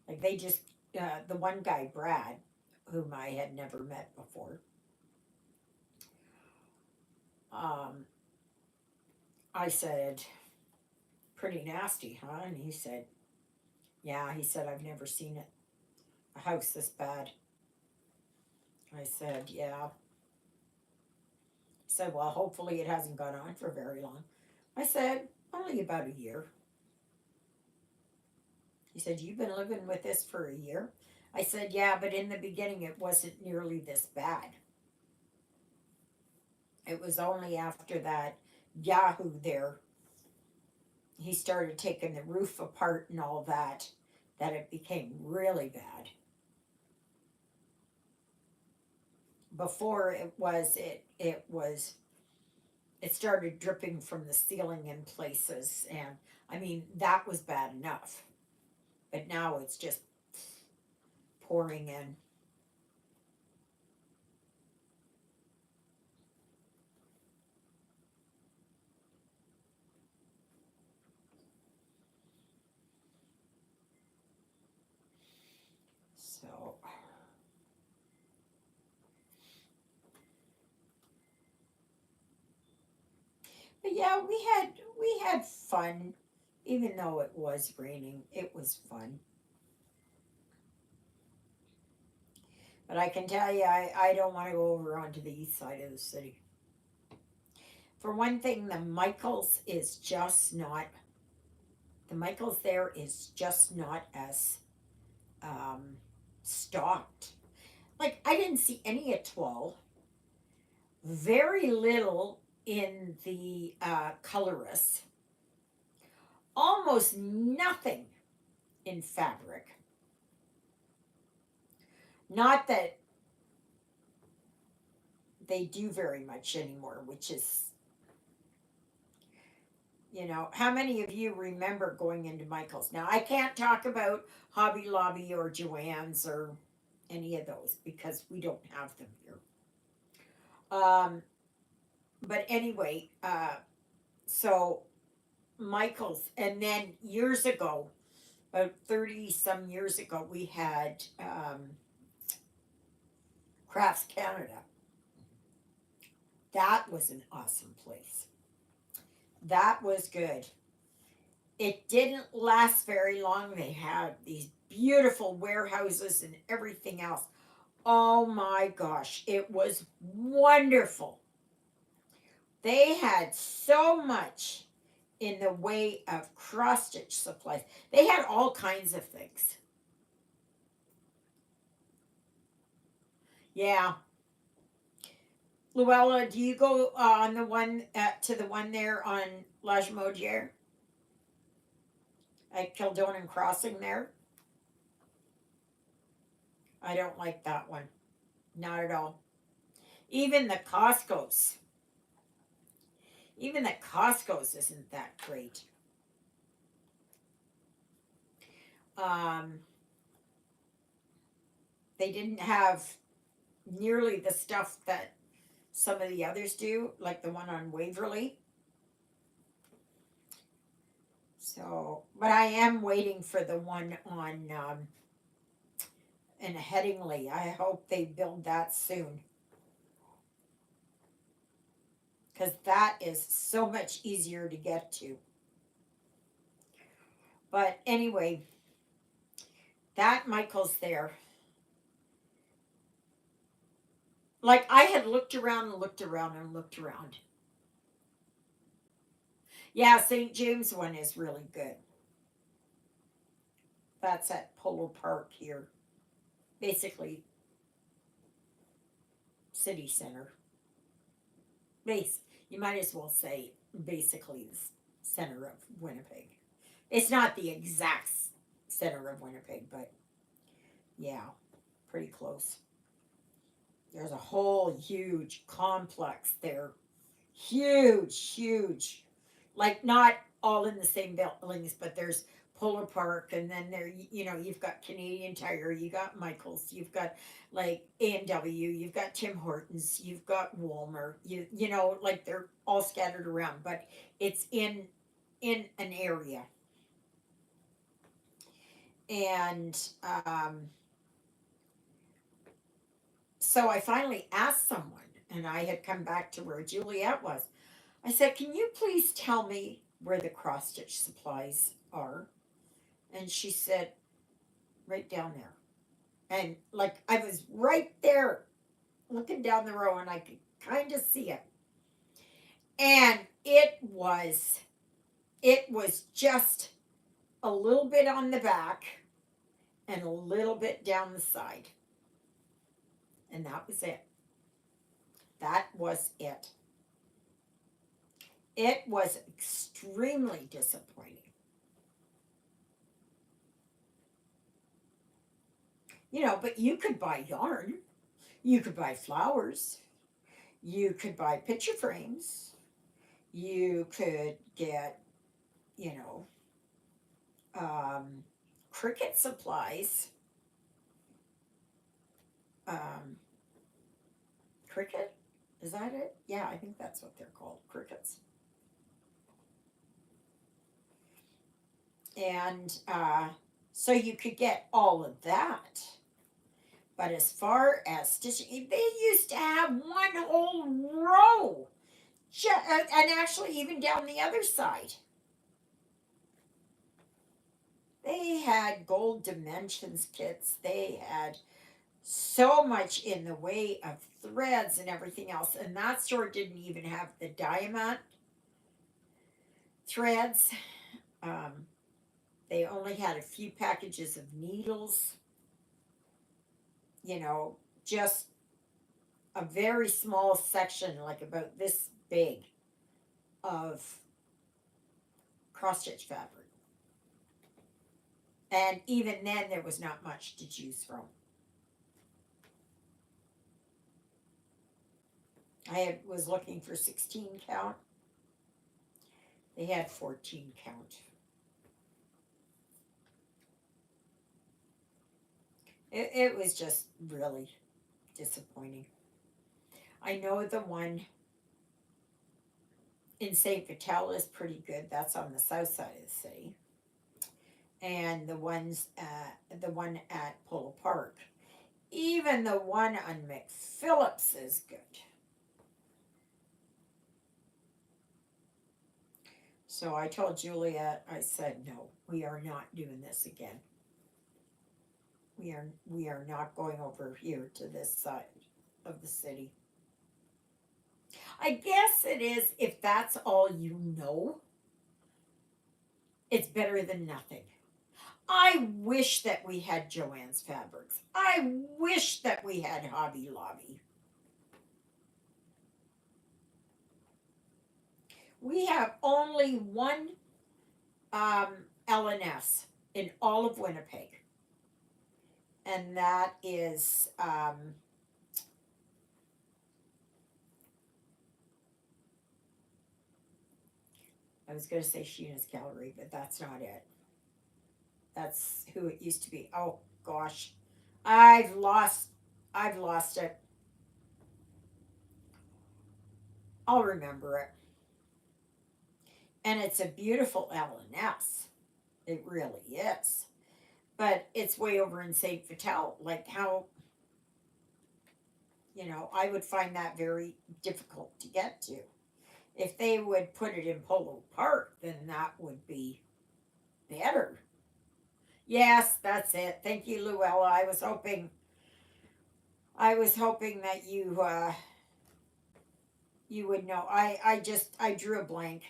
Like they just, the one guy, Brad, whom I had never met before, Um, I said, pretty nasty, huh? And he said, yeah. He said, I've never seen it, a house this bad. I said, yeah. He said, well, hopefully it hasn't gone on for very long. I said, only about a year. He said, you've been living with this for a year? I said, yeah, but in the beginning it wasn't nearly this bad. It was only after that Yahoo there, he started taking the roof apart and all that, that it became really bad. Before it started dripping from the ceiling in places, and I mean that was bad enough. But now it's just pouring in. So, but yeah, we had fun, even though it was raining. It was fun. But I can tell you, I don't want to go over onto the east side of the city. For one thing, the Michaels there is just not as um, stocked. Like I didn't see any at 12. Very little in the colorist. Almost nothing in fabric. Not that they do very much anymore, which is, how many of you remember going into Michael's? Now, I can't talk about Hobby Lobby or Joann's or any of those because we don't have them here. But anyway, so Michael's, and then years ago, about 30 some years ago, we had Crafts Canada. That was an awesome place. That was good. It didn't last very long. They had these beautiful warehouses and everything else. Oh my gosh, it was wonderful. They had so much in the way of cross stitch supplies. They had all kinds of things. Yeah. Luella, do you go on the one to the one there on La Jamodiere at Kildonan Crossing there? I don't like that one. Not at all. Even the Costco's. Even the Costco's isn't that great. Um, they didn't have nearly the stuff that some of the others do, like the one on Waverly. So, but I am waiting for the one on in Headingley. I hope they build that soon because that is so much easier to get to. But anyway, that Michael's there. Like I had looked around and looked around and looked around. Yeah, St. James one is really good. That's at Polo Park here. Basically, city center. Base. You might as well say basically the center of Winnipeg. It's not the exact center of Winnipeg, but yeah, pretty close. There's a whole huge complex there. Huge, huge. Like not all in the same buildings, but there's Polar Park, and then you've got Canadian Tire, you got Michaels, you've got like A&W, you've got Tim Hortons, you've got Walmart, like they're all scattered around, but it's in an area. And so I finally asked someone, and I had come back to where Juliet was. I said, "Can you please tell me where the cross stitch supplies are?" And she said, "Right down there." And like I was right there looking down the row and I could kind of see it. And it was just a little bit on the back and a little bit down the side. And that was it. That was it. It was extremely disappointing. But you could buy yarn, you could buy flowers, you could buy picture frames, you could get, you know, um, cricket supplies. Um, cricket? Is that it? Yeah, I think that's what they're called, crickets. And so you could get all of that. But as far as stitching, they used to have one whole row. And actually, even down the other side, they had gold dimensions kits. They had so much in the way of threads and everything else. And that store didn't even have the diamond threads. Um, they only had a few packages of needles, you know, just a very small section, like about this big, of cross stitch fabric. And even then, there was not much to choose from. Was looking for 16 count. They had 14 count. It was just really disappointing. I know the one in St. Vital is pretty good. That's on the south side of the city. And the one at Polo Park. Even the one on McPhillips is good. So I told Juliet, I said, no, we are not doing this again. We are not going over here to this side of the city. I guess it is, if that's all you know, it's better than nothing. I wish that we had Joann's Fabrics. I wish that we had Hobby Lobby. We have only one LNS in all of Winnipeg. And that is I was going to say Sheena's Gallery, but that's not it. That's who it used to be. Oh gosh, I've lost it. I'll remember it. And it's a beautiful LNS. It really is. But it's way over in St. Vital. Like how, I would find that very difficult to get to. If they would put it in Polo Park, then that would be better. Yes, that's it. Thank you, Luella. I was hoping that you would know. I drew a blank.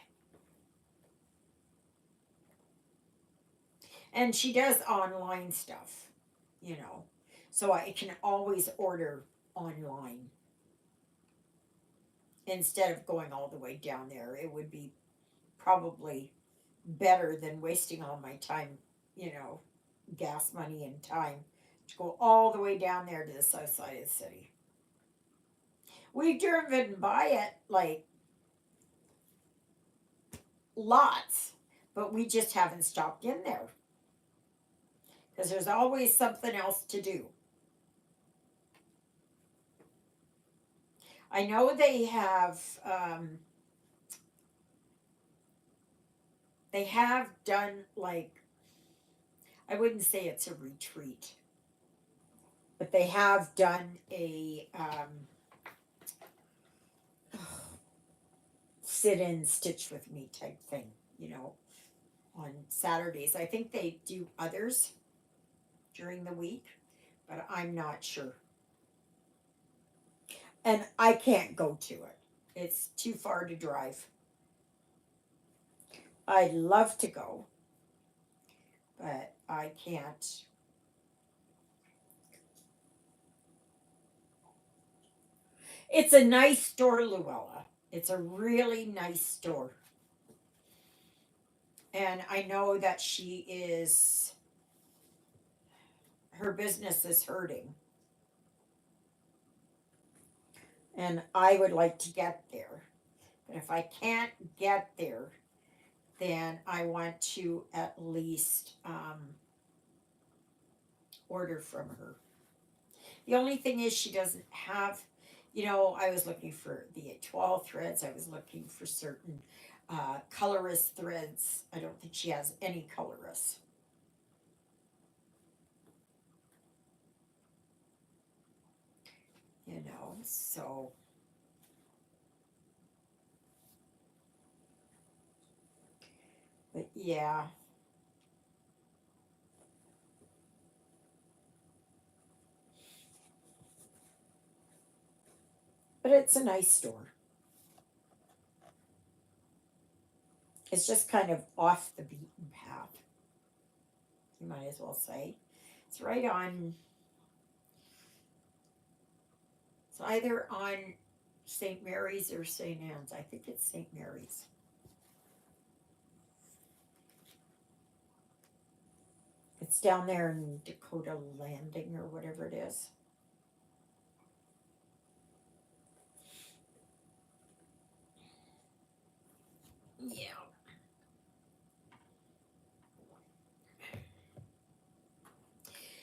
And she does online stuff, so I can always order online instead of going all the way down there. It would be probably better than wasting all my time, gas money and time to go all the way down there to the south side of the city. We've driven by it like lots, but we just haven't stopped in there because there's always something else to do. I know they have done, like, I wouldn't say it's a retreat, but they have done a sit in, stitch with me type thing, on Saturdays. I think they do others during the week, but I'm not sure. And I can't go to it. It's too far to drive. I'd love to go, but I can't. It's a nice store, Luella. It's a really nice store. And I know that her business is hurting. And I would like to get there. But if I can't get there, then I want to at least order from her. The only thing is, she doesn't have, I was looking for the 12 threads, I was looking for certain colorist threads. I don't think she has any colorist. So. But yeah. But it's a nice store. It's just kind of off the beaten path, you might as well say. It's right on, it's either on St. Mary's or St. Anne's. I think it's St. Mary's. It's down there in Dakota Landing or whatever it is. Yeah.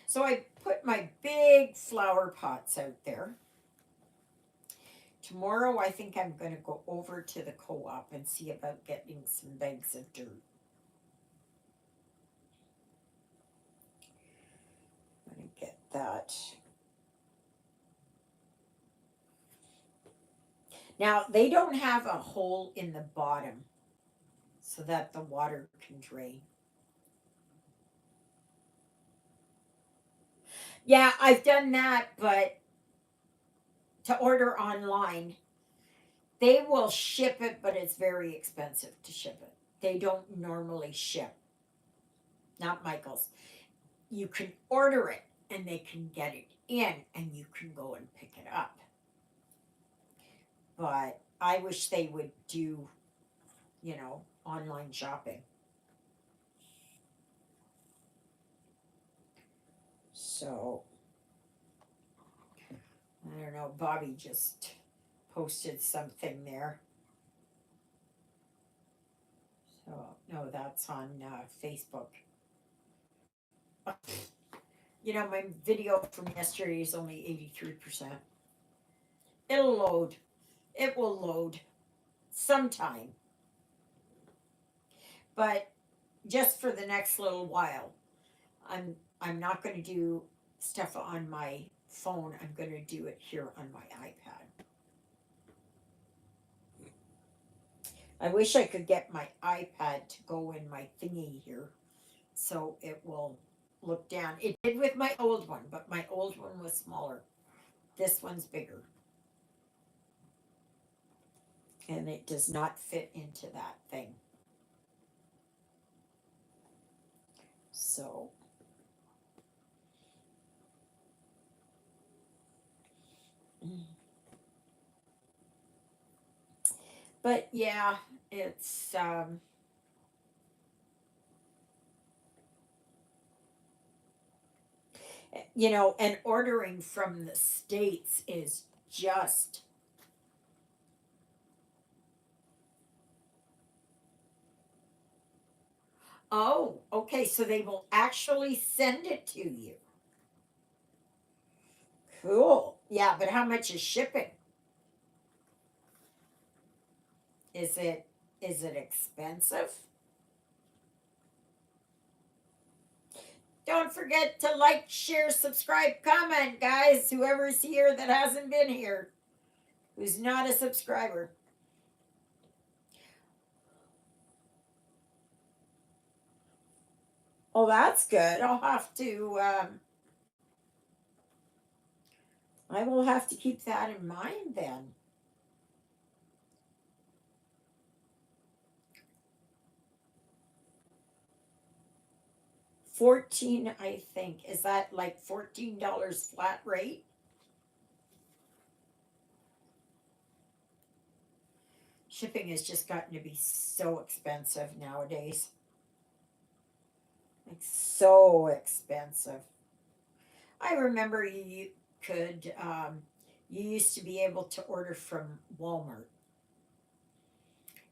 So I put my big flower pots out there. Tomorrow I think I'm going to go over to the co-op and see about getting some bags of dirt. I'm going to get that. Now, they don't have a hole in the bottom so that the water can drain. Yeah, I've done that, but to order online, they will ship it, but it's very expensive to ship it. They don't normally ship. Not Michael's. You can order it and they can get it in and you can go and pick it up. But I wish they would do, online shopping. So, I don't know. Bobby just posted something there. So, no, that's on Facebook. My video from yesterday is only 83%. It'll load. It will load sometime. But just for the next little while, I'm not going to do stuff on my phone. I'm going to do it here on my iPad. I wish I could get my iPad to go in my thingy here so it will look down. It did with my old one, but my old one was smaller. This one's bigger. And it does not fit into that thing. So. But yeah, it's and ordering from the States is just oh, okay, so they will actually send it to you. Cool. Yeah, but how much is shipping? Is it expensive? Don't forget to like, share, subscribe, comment, guys. Whoever's here that hasn't been here, who's not a subscriber. Oh, that's good. I will have to keep that in mind then. 14, I think. Is that like $14 flat rate? Shipping has just gotten to be so expensive nowadays. Like so expensive. I remember you used to be able to order from Walmart.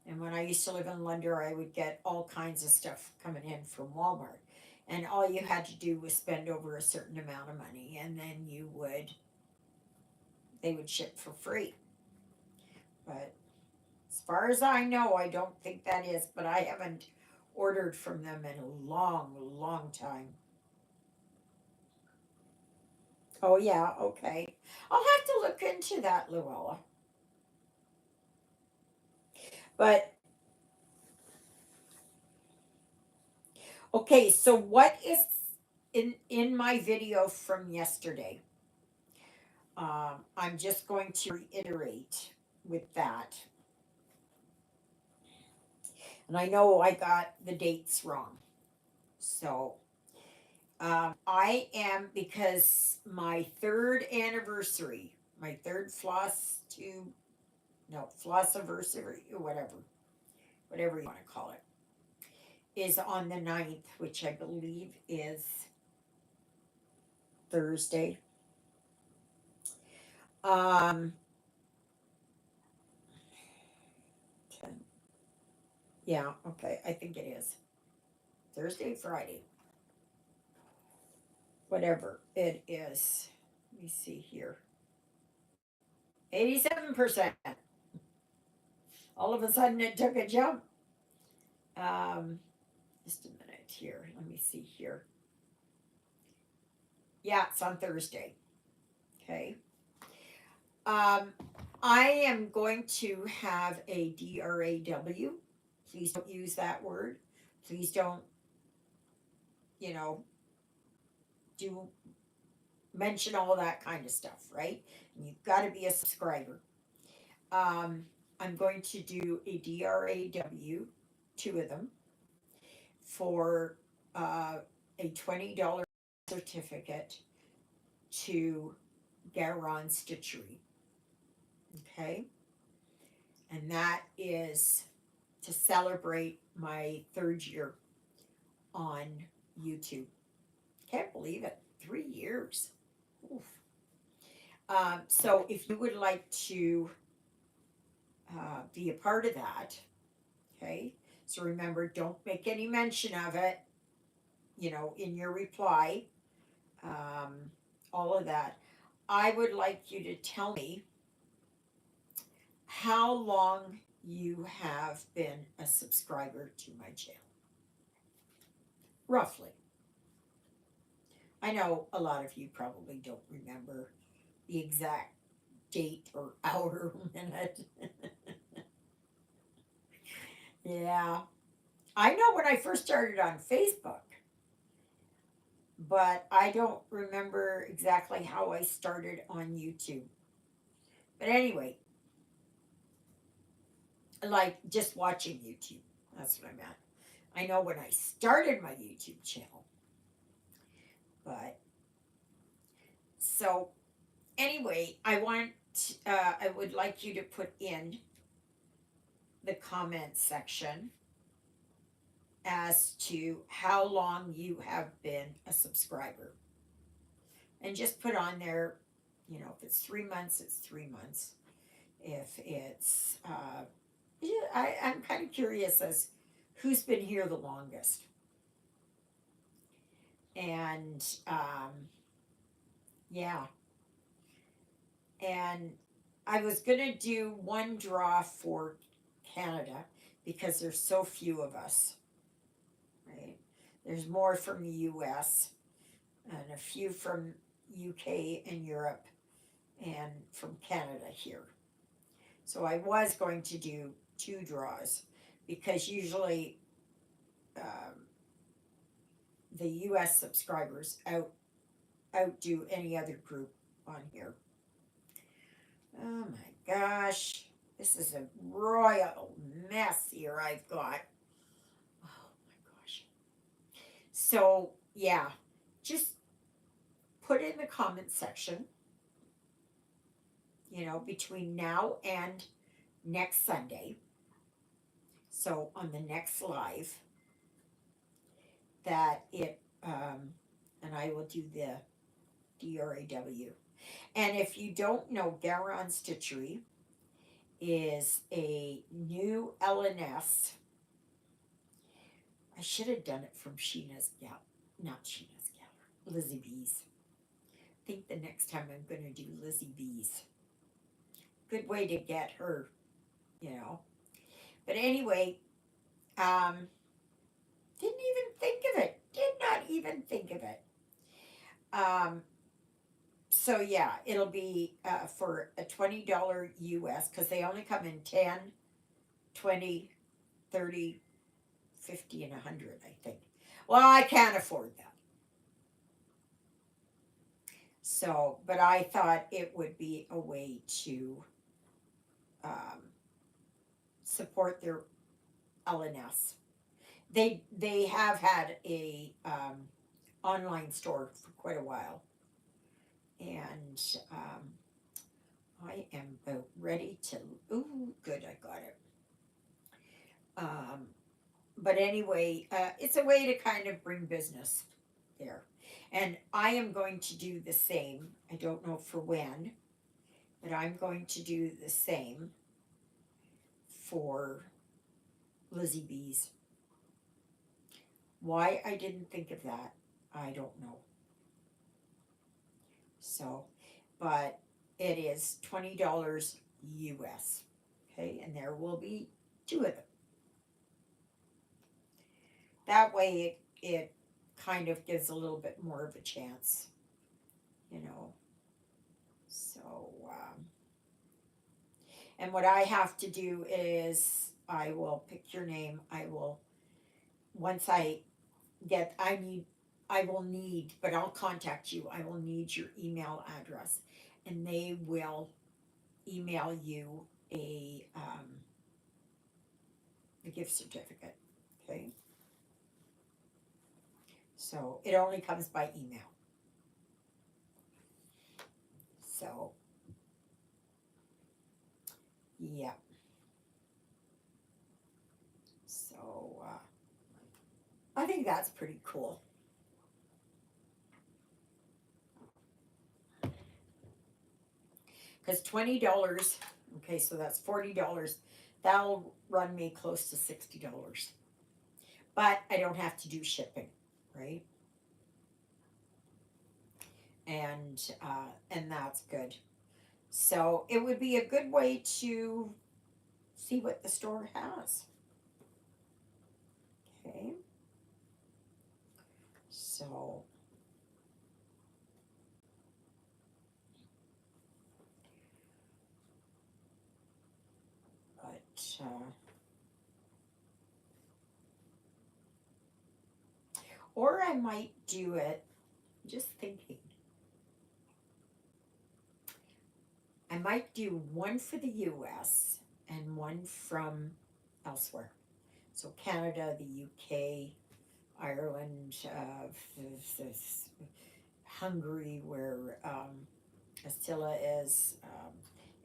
And when I used to live in London, I would get all kinds of stuff coming in from Walmart. And all you had to do was spend over a certain amount of money, and then they would ship for free. But as far as I know, I don't think that is, but I haven't ordered from them in a long, long time. Oh, yeah, okay. I'll have to look into that, Luella. But, okay, so what is in my video from yesterday? I'm just going to reiterate with that. And I know I got the dates wrong. So, I am, because my third anniversary, my third floss anniversary, or whatever you want to call it, is on the 9th, which I believe is Thursday. Um, 10, yeah, okay, I think it is Thursday, Friday, whatever it is. Let me see here. 87%. All of a sudden it took a jump. Just a minute here. Let me see here. Yeah, it's on Thursday. Okay. Um, I am going to have a DRAW. Please don't use that word. Please don't, you know, do mention all that kind of stuff, right? And you've got to be a subscriber. Um, I'm going to do a DRAW, two of them, for a $20 certificate to Garon Stitchery. Okay? And that is to celebrate my third year on YouTube. Can't believe it. 3 years. Oof. So if you would like to be a part of that, okay? So remember, don't make any mention of it, in your reply, um, all of that. I would like you to tell me how long you have been a subscriber to my channel. Roughly. I know a lot of you probably don't remember the exact date or hour or minute. Yeah. I know when I first started on Facebook, but I don't remember exactly how I started on YouTube. But anyway, like just watching YouTube. That's what I meant. I know when I started my YouTube channel. But so anyway, I would like you to put in the comment section as to how long you have been a subscriber. And just put on there, if it's 3 months, it's 3 months. If it's, I'm kind of curious as who's been here the longest. And, yeah. And I was going to do one draw for Canada because there's so few of us, right? There's more from the US and a few from UK and Europe and from Canada here. So I was going to do 2 draws because usually the US subscribers outdo any other group on here. Oh my gosh. This is a royal mess here I've got. Oh my gosh. So, yeah, just put in the comment section, between now and next Sunday. So, on the next live, that and I will do the DRAW. And if you don't know, Garon Stitchery is a new LNS. I should have done it from not Sheena's Gallery, Lizzie B's. I think the next time I'm going to do Lizzie B's. Good way to get her, you know. But anyway, didn't even think of it. Did not even think of it. So yeah, it'll be for a $20 US, because they only come in 10, 20, 30, 50, and 100, I think. Well, I can't afford that. So, but I thought it would be a way to support their LNS. They have had a online store for quite a while, and I am about ready to. Ooh, good, I got it. But anyway, it's a way to kind of bring business there, and I am going to do the same. I don't know for when, but I'm going to do the same for Lizzie B's. Why I didn't think of that, I don't know. So, but it is $20 US. Okay, and there will be 2 of them. That way it kind of gives a little bit more of a chance, you know. So, and what I have to do is I will pick your name. I will, once I will need, but I'll contact you. I will need your email address, and they will email you a gift certificate. Okay. So it only comes by email. So, yeah. So, I think that's pretty cool. Because $20, okay, so that's $40. That'll run me close to $60. But I don't have to do shipping, right? And that's good. So it would be a good way to see what the store has. Okay. So or I might do it, just thinking, I might do one for the US and one from elsewhere. So Canada, the UK, Ireland, Hungary, where Estilla is,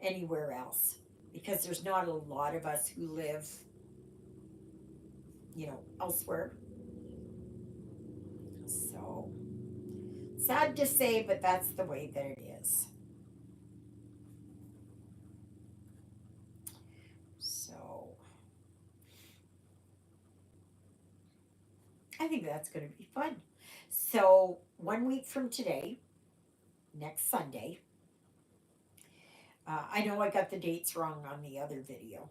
anywhere else. Because there's not a lot of us who live, elsewhere. So, sad to say, but that's the way that it is. So, I think that's going to be fun. So, 1 week from today, next Sunday, I know I got the dates wrong on the other video.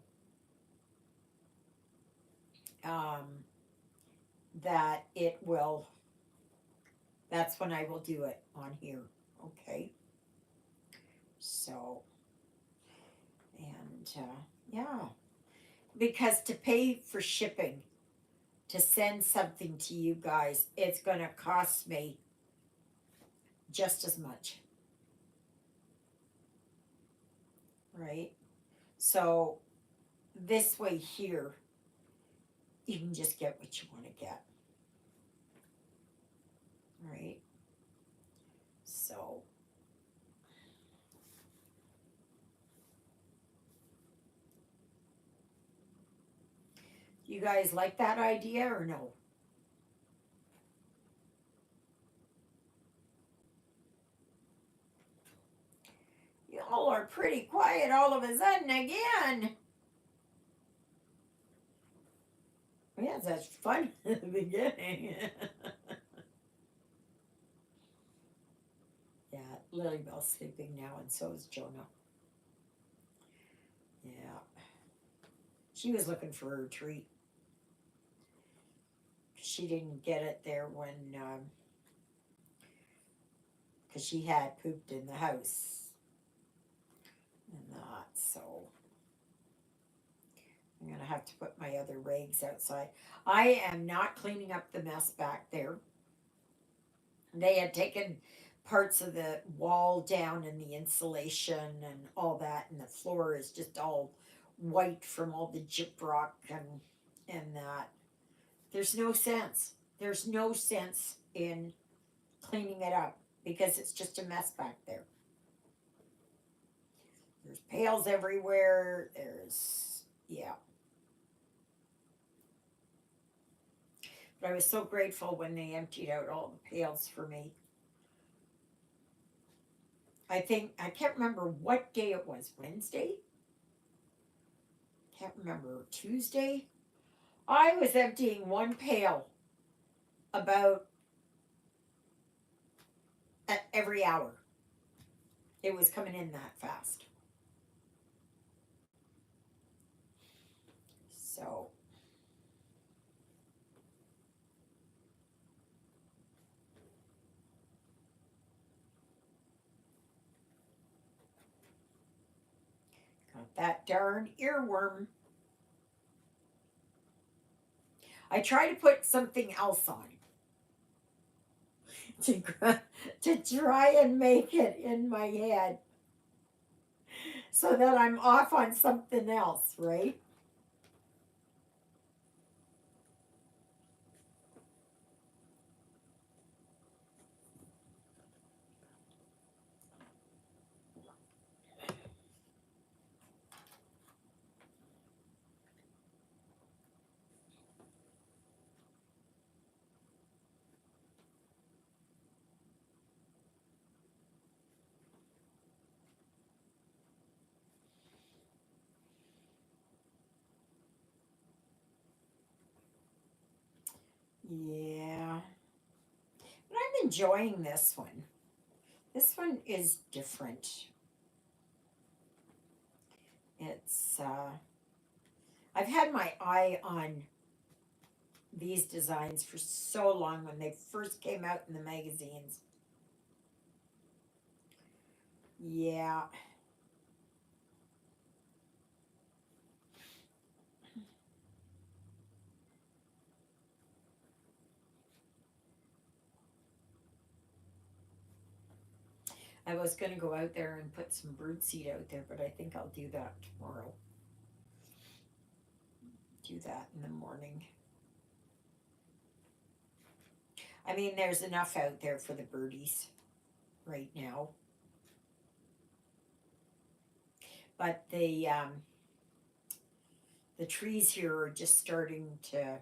That's when I will do it on here. Okay. So, and yeah, because to pay for shipping to send something to you guys, it's going to cost me just as much, right? So this way here, you can just get what you want to get, right? So you guys like that idea or no? Y'all are pretty quiet all of a sudden again. Yes, that's fun at the beginning. Yeah, Lily Bell's sleeping now, and so is Jonah. Yeah, she was looking for her treat. She didn't get it there when, because she had pooped in the house and that, so I'm gonna have to put my other rags outside. I am not cleaning up the mess back there. They had taken parts of the wall down and the insulation and all that, and the floor is just all white from all the gyprock and that. There's no sense. There's no sense in cleaning it up because it's just a mess back there. There's pails everywhere. Yeah. But I was so grateful when they emptied out all the pails for me. I can't remember what day it was. Wednesday? Can't remember. Tuesday? I was emptying one pail about every hour. It was coming in that fast. So, got that darn earworm. I try to put something else on to, to try and make it in my head so that I'm off on something else, right? Yeah. But I'm enjoying this one. This one is different. It's, I've had my eye on these designs for so long when they first came out in the magazines. Yeah. I was going to go out there and put some birdseed out there, but I think I'll do that tomorrow. Do that in the morning. I mean, there's enough out there for the birdies right now. But the trees here are just starting to,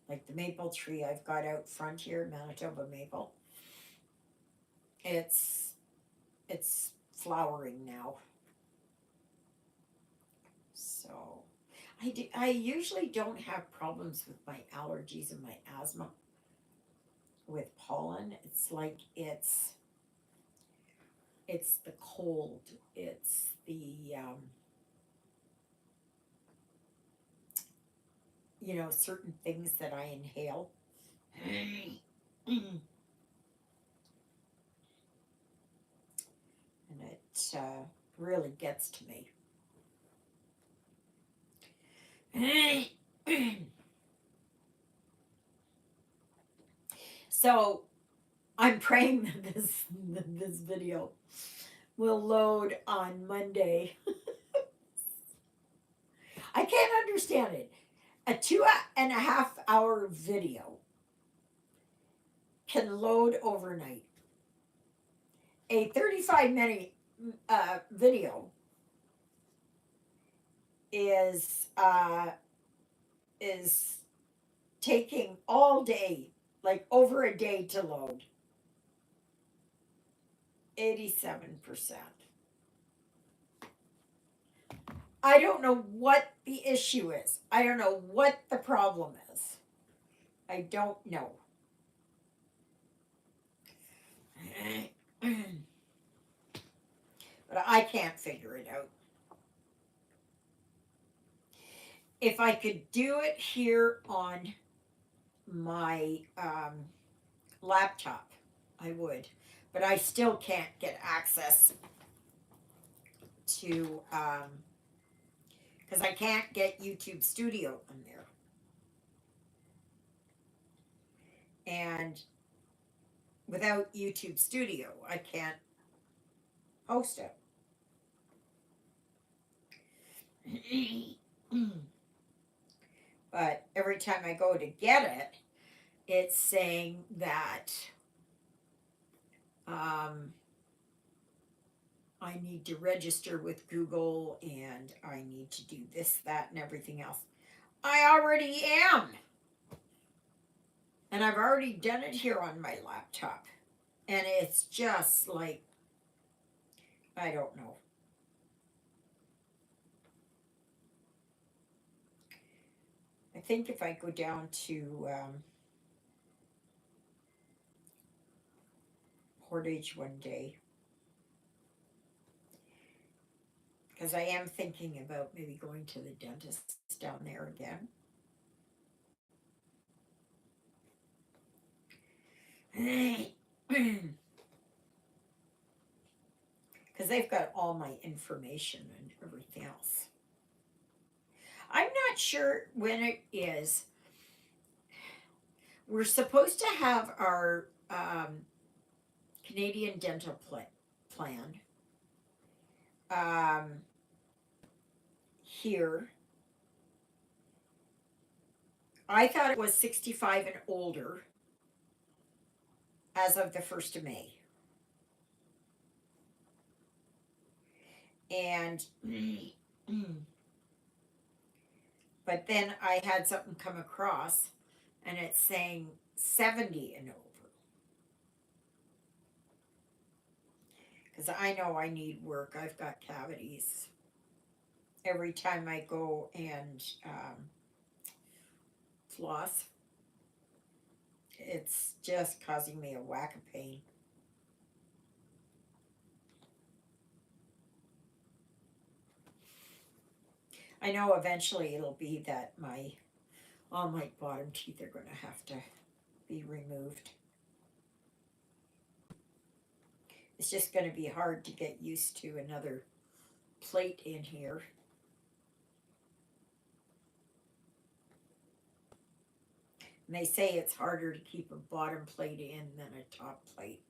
like the maple tree I've got out front here, Manitoba maple. It's flowering now. So I usually don't have problems with my allergies and my asthma with pollen. It's like it's the cold. It's the certain things that I inhale. And it really gets to me. So I'm praying that this video will load on Monday. I can't understand it. A 2.5 hour video can load overnight. A 35-minute video is taking all day, like over a day to load. 87%. I don't know what the issue is. I don't know what the problem is. I don't know. But I can't figure it out. If I could do it here on my laptop, I would. But I still can't get access to, because I can't get YouTube Studio on there. And without YouTube Studio, I can't host it. But every time I go to get it, it's saying that I need to register with Google and I need to do this, that, and everything else. I already am. And I've already done it here on my laptop. And it's just like, I don't know. I think if I go down to Portage one day, because I am thinking about maybe going to the dentist down there again. Because they've got all my information and everything else. I'm not sure when it is. We're supposed to have our Canadian dental plan here. I thought it was 65 and older as of the 1st of May. And but then I had something come across and it's saying 70 and over. Because I know I need work. I've got cavities. Every time I go and floss, it's just causing me a whack of pain. I know eventually it'll be that all my bottom teeth are going to have to be removed. It's just going to be hard to get used to another plate in here. And they say it's harder to keep a bottom plate in than a top plate.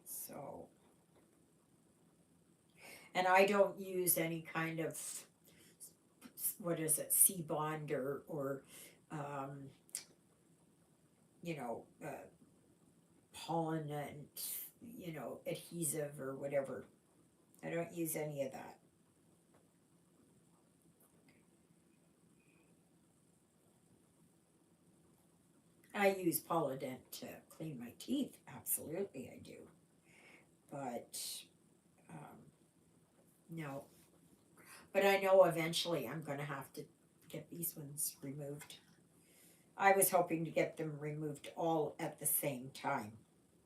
So, and I don't use any kind of, what is it, C-bond or pollen and, adhesive or whatever. I don't use any of that. I use Polident to clean my teeth. Absolutely, I do. But, no. But I know eventually I'm going to have to get these ones removed. I was hoping to get them removed all at the same time.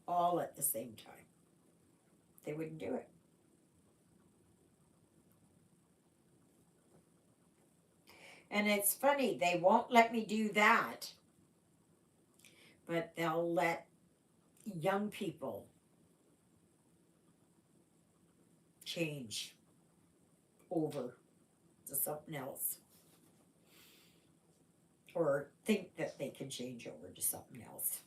All at the same time. They wouldn't do it. And it's funny, they won't let me do that. But they'll let young people change over to something else. or think that they can change over to something else.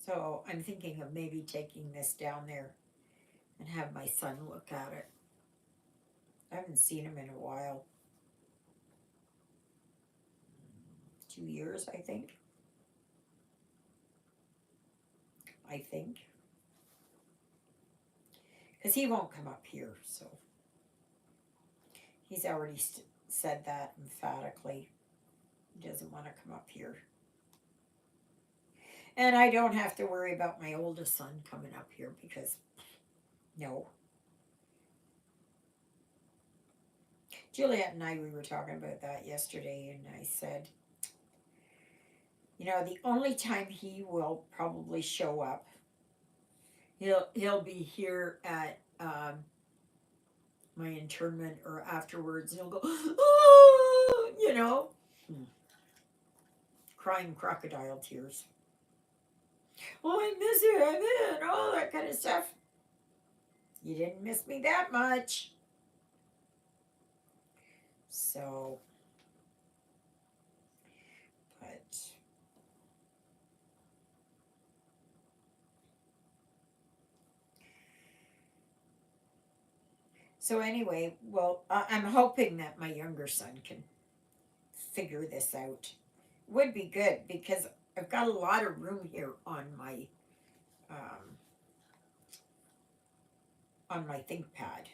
So I'm thinking of maybe taking this down there and have my son look at it. I haven't seen him in a while. 2 years, I think. Because he won't come up here, so he's already said that emphatically. He doesn't want to come up here. And I don't have to worry about my oldest son coming up here because, no. Juliet and I, we were talking about that yesterday, and I said, you know, the only time he will probably show up, he'll be here at my internment or afterwards, and he'll go, oh, you know, crying crocodile tears. Oh, I miss you, and all that kind of stuff. You didn't miss me that much. So, but so anyway, well, I'm hoping that my younger son can figure this out. Would be good because I've got a lot of room here on my ThinkPad.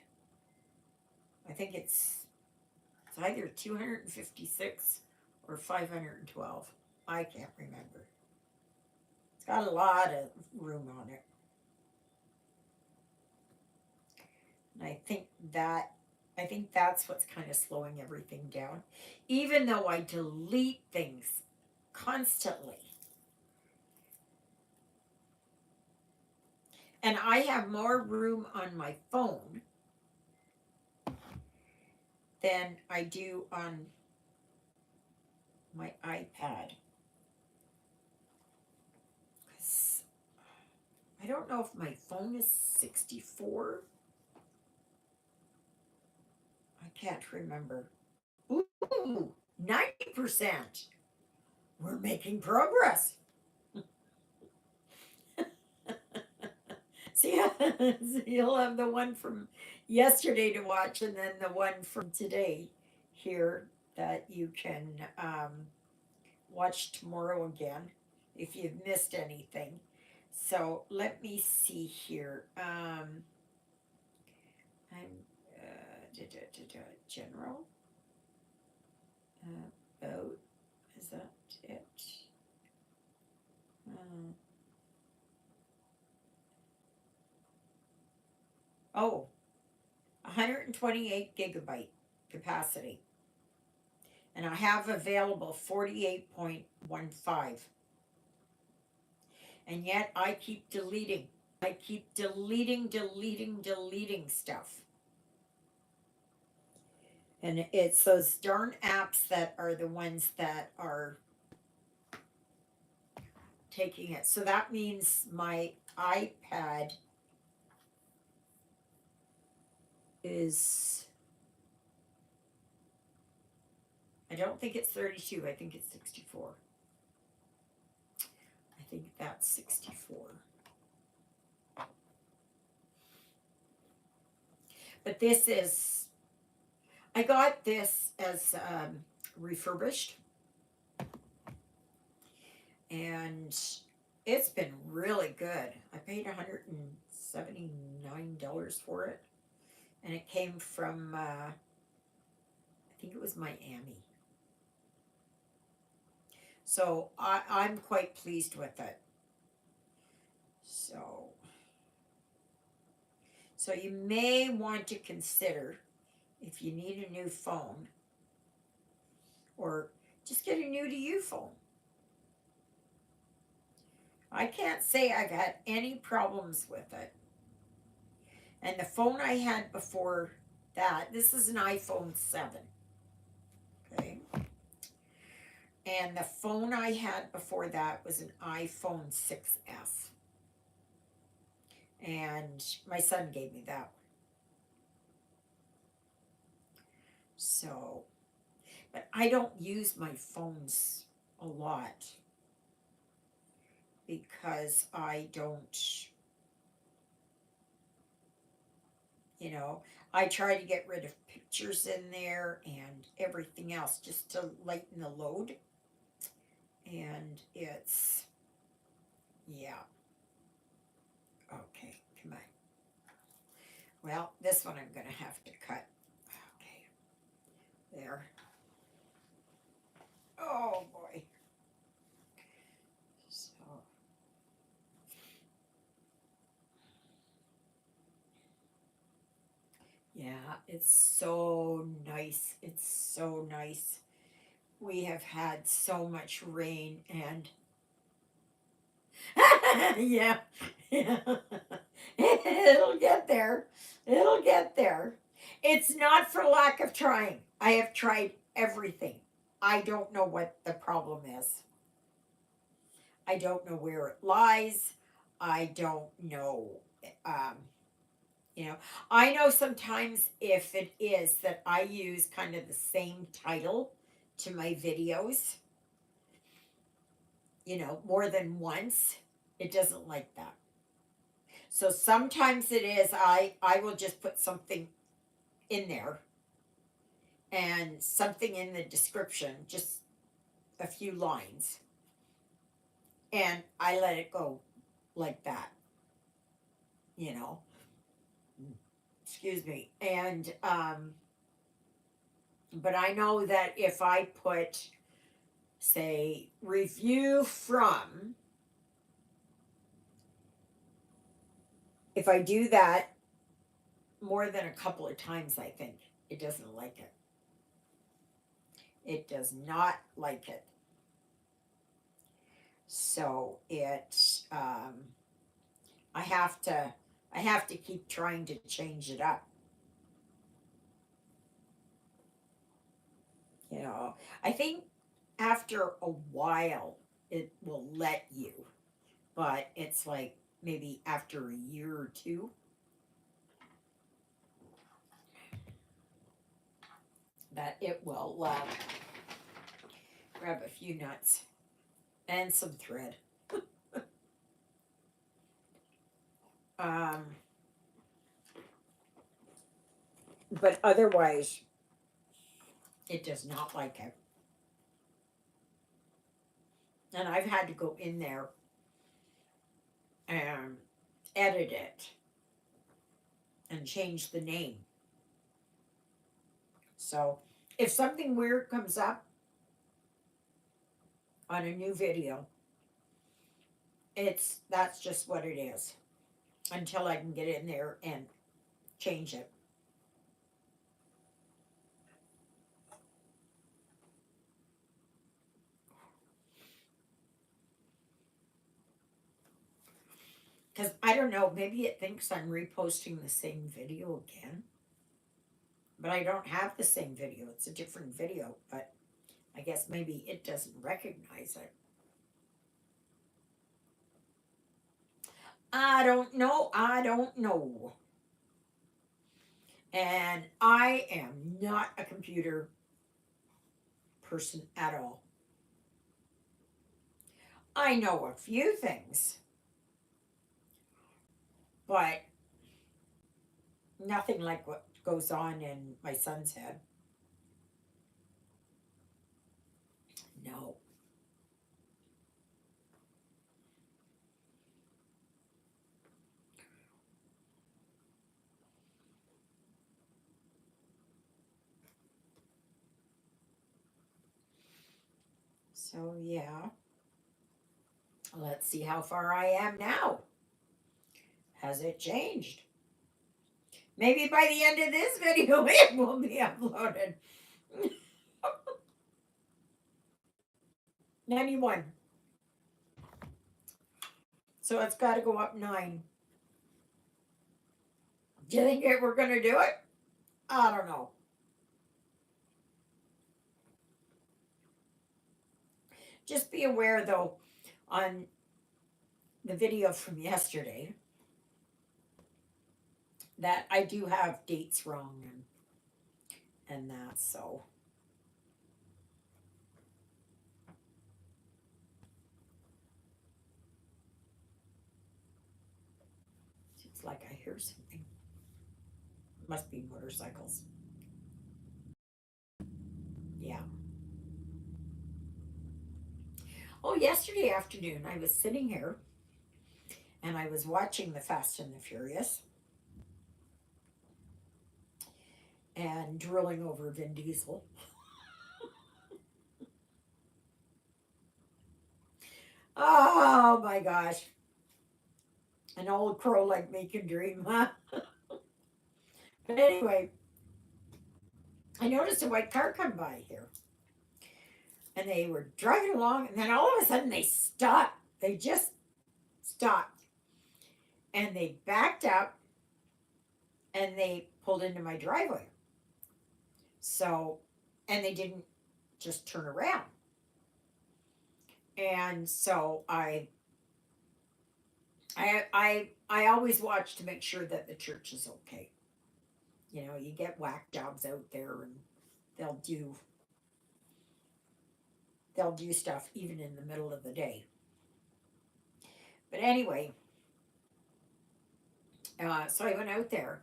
I think it's either 256 or 512. I can't remember. It's got a lot of room on it. And I think that's what's kind of slowing everything down. Even though I delete things constantly. And I have more room on my phone than I do on my iPad. I don't know if my phone is 64. I can't remember. Ooh, 90%. We're making progress. See, you'll have the one from yesterday to watch and then the one from today here that you can watch tomorrow again if you've missed anything. So let me see here. I'm general about, is that it? Oh, 128 gigabyte capacity. And I have available 48.15. And yet I keep deleting. I keep deleting stuff. And it's those darn apps that are the ones that are taking it. So that means my iPad is, I don't think it's 32, I think it's 64. I think that's 64. But this is, I got this as refurbished. And it's been really good. I paid $179 for it. And it came from, I think it was Miami. So I'm quite pleased with it. So you may want to consider, if you need a new phone, or just get a new to you phone. I can't say I've had any problems with it. And the phone I had before that, this is an iPhone 7. Okay. And the phone I had before that was an iPhone 6S. And my son gave me that one. So, but I don't use my phones a lot because I don't, you know, I try to get rid of pictures in there and everything else just to lighten the load. And it's, yeah, okay, come on. Well, this one I'm going to have to cut. Okay, there. Oh boy. So, yeah, it's so nice. It's so nice. We have had so much rain and yeah, yeah. It'll get there. It'll get there. It's not for lack of trying. I have tried everything. I don't know what the problem is. I don't know where it lies. I don't know. Um, you know, I know sometimes if it is that I use kind of the same title to my videos, more than once, it doesn't like that. So sometimes it is I will just put something in there and something in the description, just a few lines, and I let it go like that, you know. Excuse me. And but I know that if I put, say, review from, if I do that more than a couple of times, I think it doesn't like it. It does not like it. So I have to I have to keep trying to change it up. You know, I think after a while it will let you, but it's like maybe after a year or two that it will grab a few nuts and some thread. Um, but otherwise, it does not like it. And I've had to go in there and edit it and change the name. So if something weird comes up on a new video, that's just what it is until I can get in there and change it. Because I don't know, maybe it thinks I'm reposting the same video again. But I don't have the same video. It's a different video. But I guess maybe it doesn't recognize it. I don't know. I don't know. And I am not a computer person at all. I know a few things, but nothing like what goes on in my son's head. No. So, yeah. Let's see how far I am now. Has it changed? Maybe by the end of this video, it will be uploaded. 91. So it's got to go up 9. Do you think we're going to do it? I don't know. Just be aware, though, on the video from yesterday, that I do have dates wrong and that, so. It's like I hear something. Must be motorcycles. Yeah. Oh, yesterday afternoon, I was sitting here and I was watching the Fast and the Furious and drooling over Vin Diesel. Oh my gosh. An old crow like me can dream, huh? But anyway, I noticed a white car come by here. And they were driving along, and then all of a sudden they stopped. They just stopped. And they backed up and they pulled into my driveway. So, and they didn't just turn around. And so I always watch to make sure that the church is okay. You know, you get whack jobs out there and they'll do stuff even in the middle of the day. But anyway, so I went out there,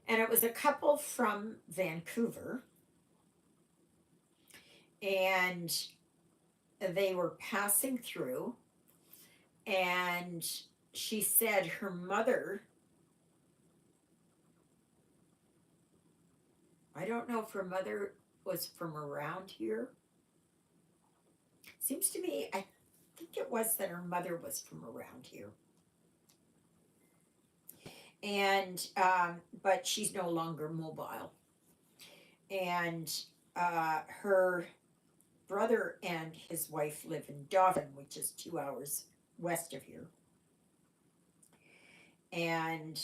and it was a couple from Vancouver, and they were passing through, and she said her mother, I don't know if her mother was from around here. Seems to me, I think it was that her mother was from around here. And, but she's no longer mobile. And her brother and his wife live in Dauphin, which is 2 hours west of here. And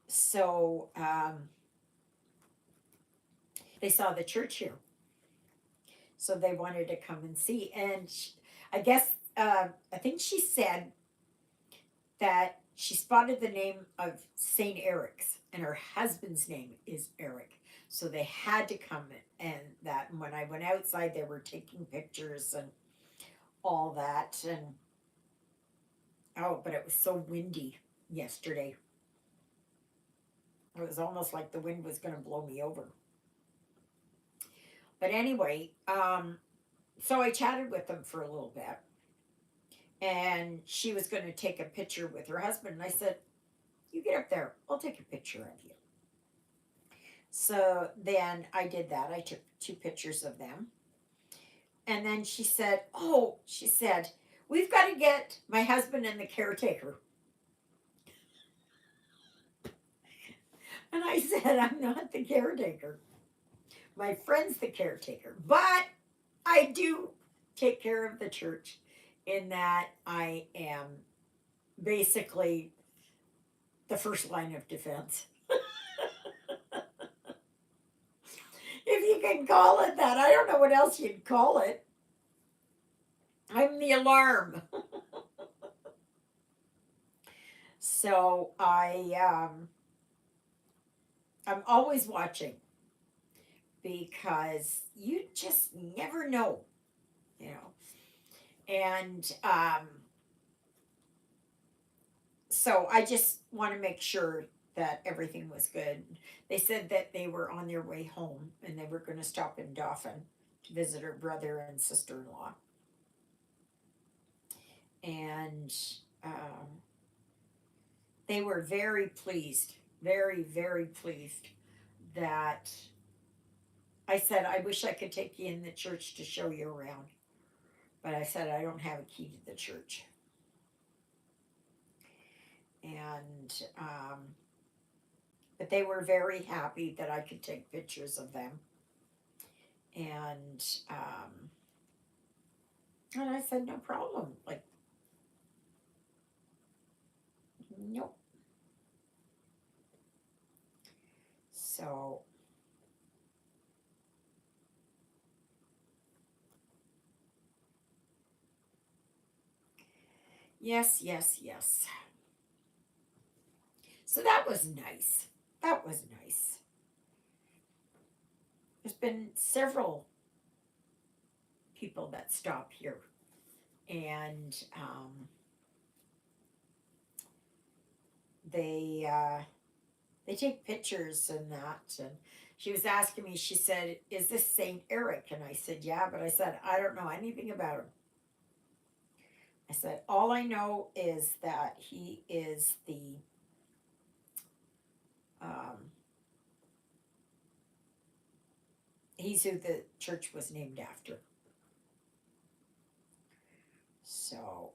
so they saw the church here. So they wanted to come and see. And I guess, I think she said that she spotted the name of St. Eric's, and her husband's name is Eric. So they had to come, and that when I went outside, they were taking pictures and all that. And oh, but it was so windy yesterday. It was almost like the wind was going to blow me over. But anyway, so I chatted with them for a little bit. And she was going to take a picture with her husband. And I said, you get up there, I'll take a picture of you. So then I did that. I took 2 pictures of them. And then she said, we've got to get my husband and the caretaker. And I said, I'm not the caretaker. My friend's the caretaker. But I do take care of the church in that I am basically the first line of defense. If you can call it that. I don't know what else you'd call it. I'm the alarm. So I'm always watching, because you just never know, you know. And so I just want to make sure that everything was good. They said that they were on their way home and they were going to stop in Dauphin to visit her brother and sister-in-law. And they were very pleased, very, very pleased that I said, I wish I could take you in the church to show you around. But I said, I don't have a key to the church. And, but they were very happy that I could take pictures of them. And I said, no problem. Like, nope. So Yes, yes, yes. So that was nice. That was nice. There's been several people that stop here, and they they take pictures and that. And she was asking me. She said, "Is this Saint Eric?" And I said, "Yeah," but I said, "I don't know anything about him." I said, "All I know is that he is the um, he's who the church was named after." So,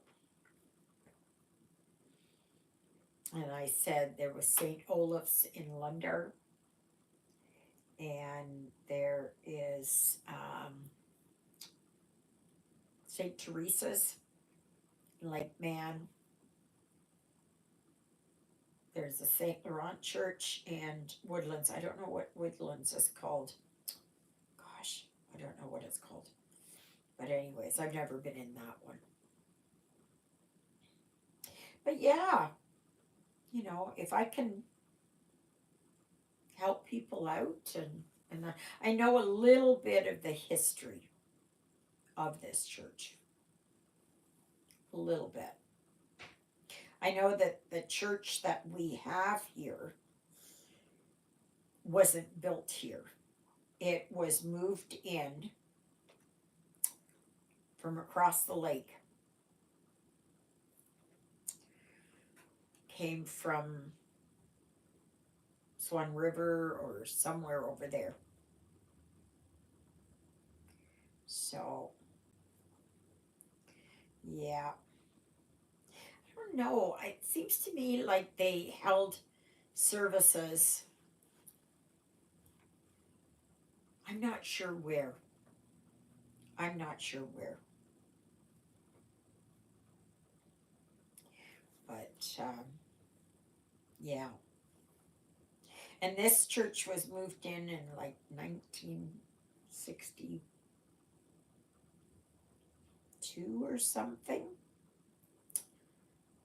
and I said there was St. Olaf's in London, and there is St. Teresa's in Lake Man. There's a St. Laurent Church and Woodlands. I don't know what Woodlands is called. Gosh, I don't know what it's called. But anyways, I've never been in that one. But yeah, if I can help people out, and I know a little bit of the history of this church. A little bit. I know that the church that we have here wasn't built here. It was moved in from across the lake. Came from Swan River or somewhere over there. So, yeah. I don't know. It seems to me like they held services. I'm not sure where. I'm not sure where. But, yeah. And this church was moved in like 1962 or something.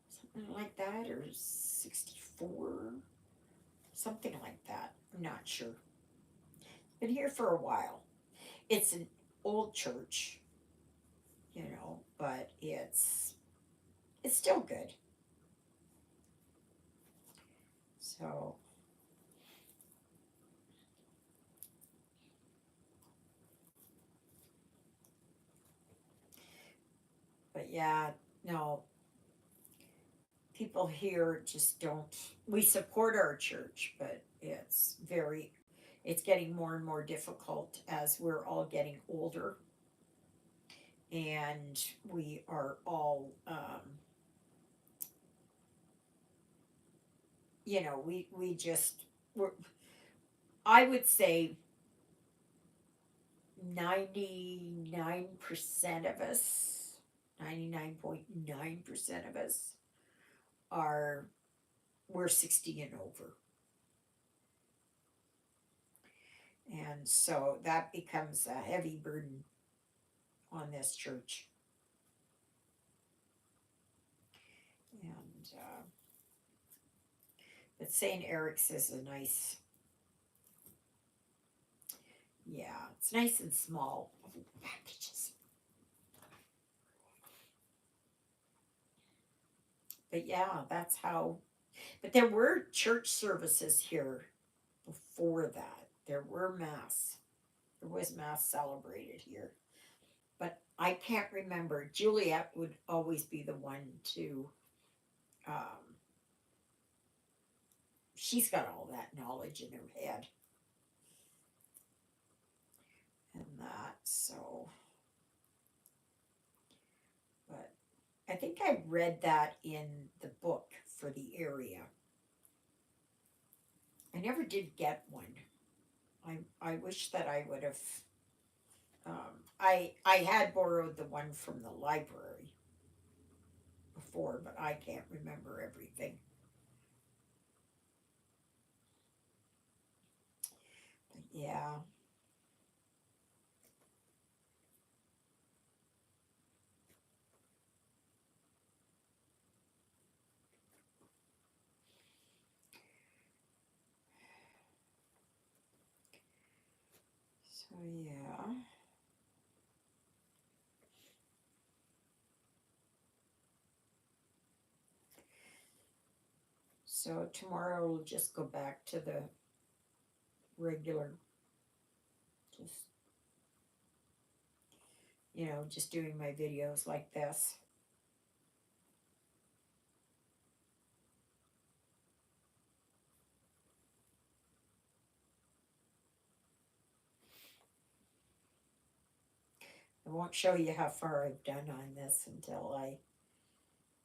Something like that, or 64. Something like that. I'm not sure. Been here for a while. It's an old church, but it's still good. So, but yeah, no, people here just don't. We support our church, but it's getting more and more difficult as we're all getting older, and we are all, we just we're. I would say 99% of us, 99.9% of us are we're 60 and over. And so that becomes a heavy burden on this church. And but St. Eric's is a nice, yeah, it's nice and small. Packages. But yeah, that's how. But there were church services here before that. There were mass. There was mass celebrated here. But I can't remember. Juliet would always be the one to. Um, she's got all that knowledge in her head, and that. So, but I think I read that in the book for the area. I never did get one. I wish that I would have. I had borrowed the one from the library before, but I can't remember everything. But yeah. So yeah. So tomorrow we'll just go back to the regular, just, just doing my videos like this. I won't show you how far I've done on this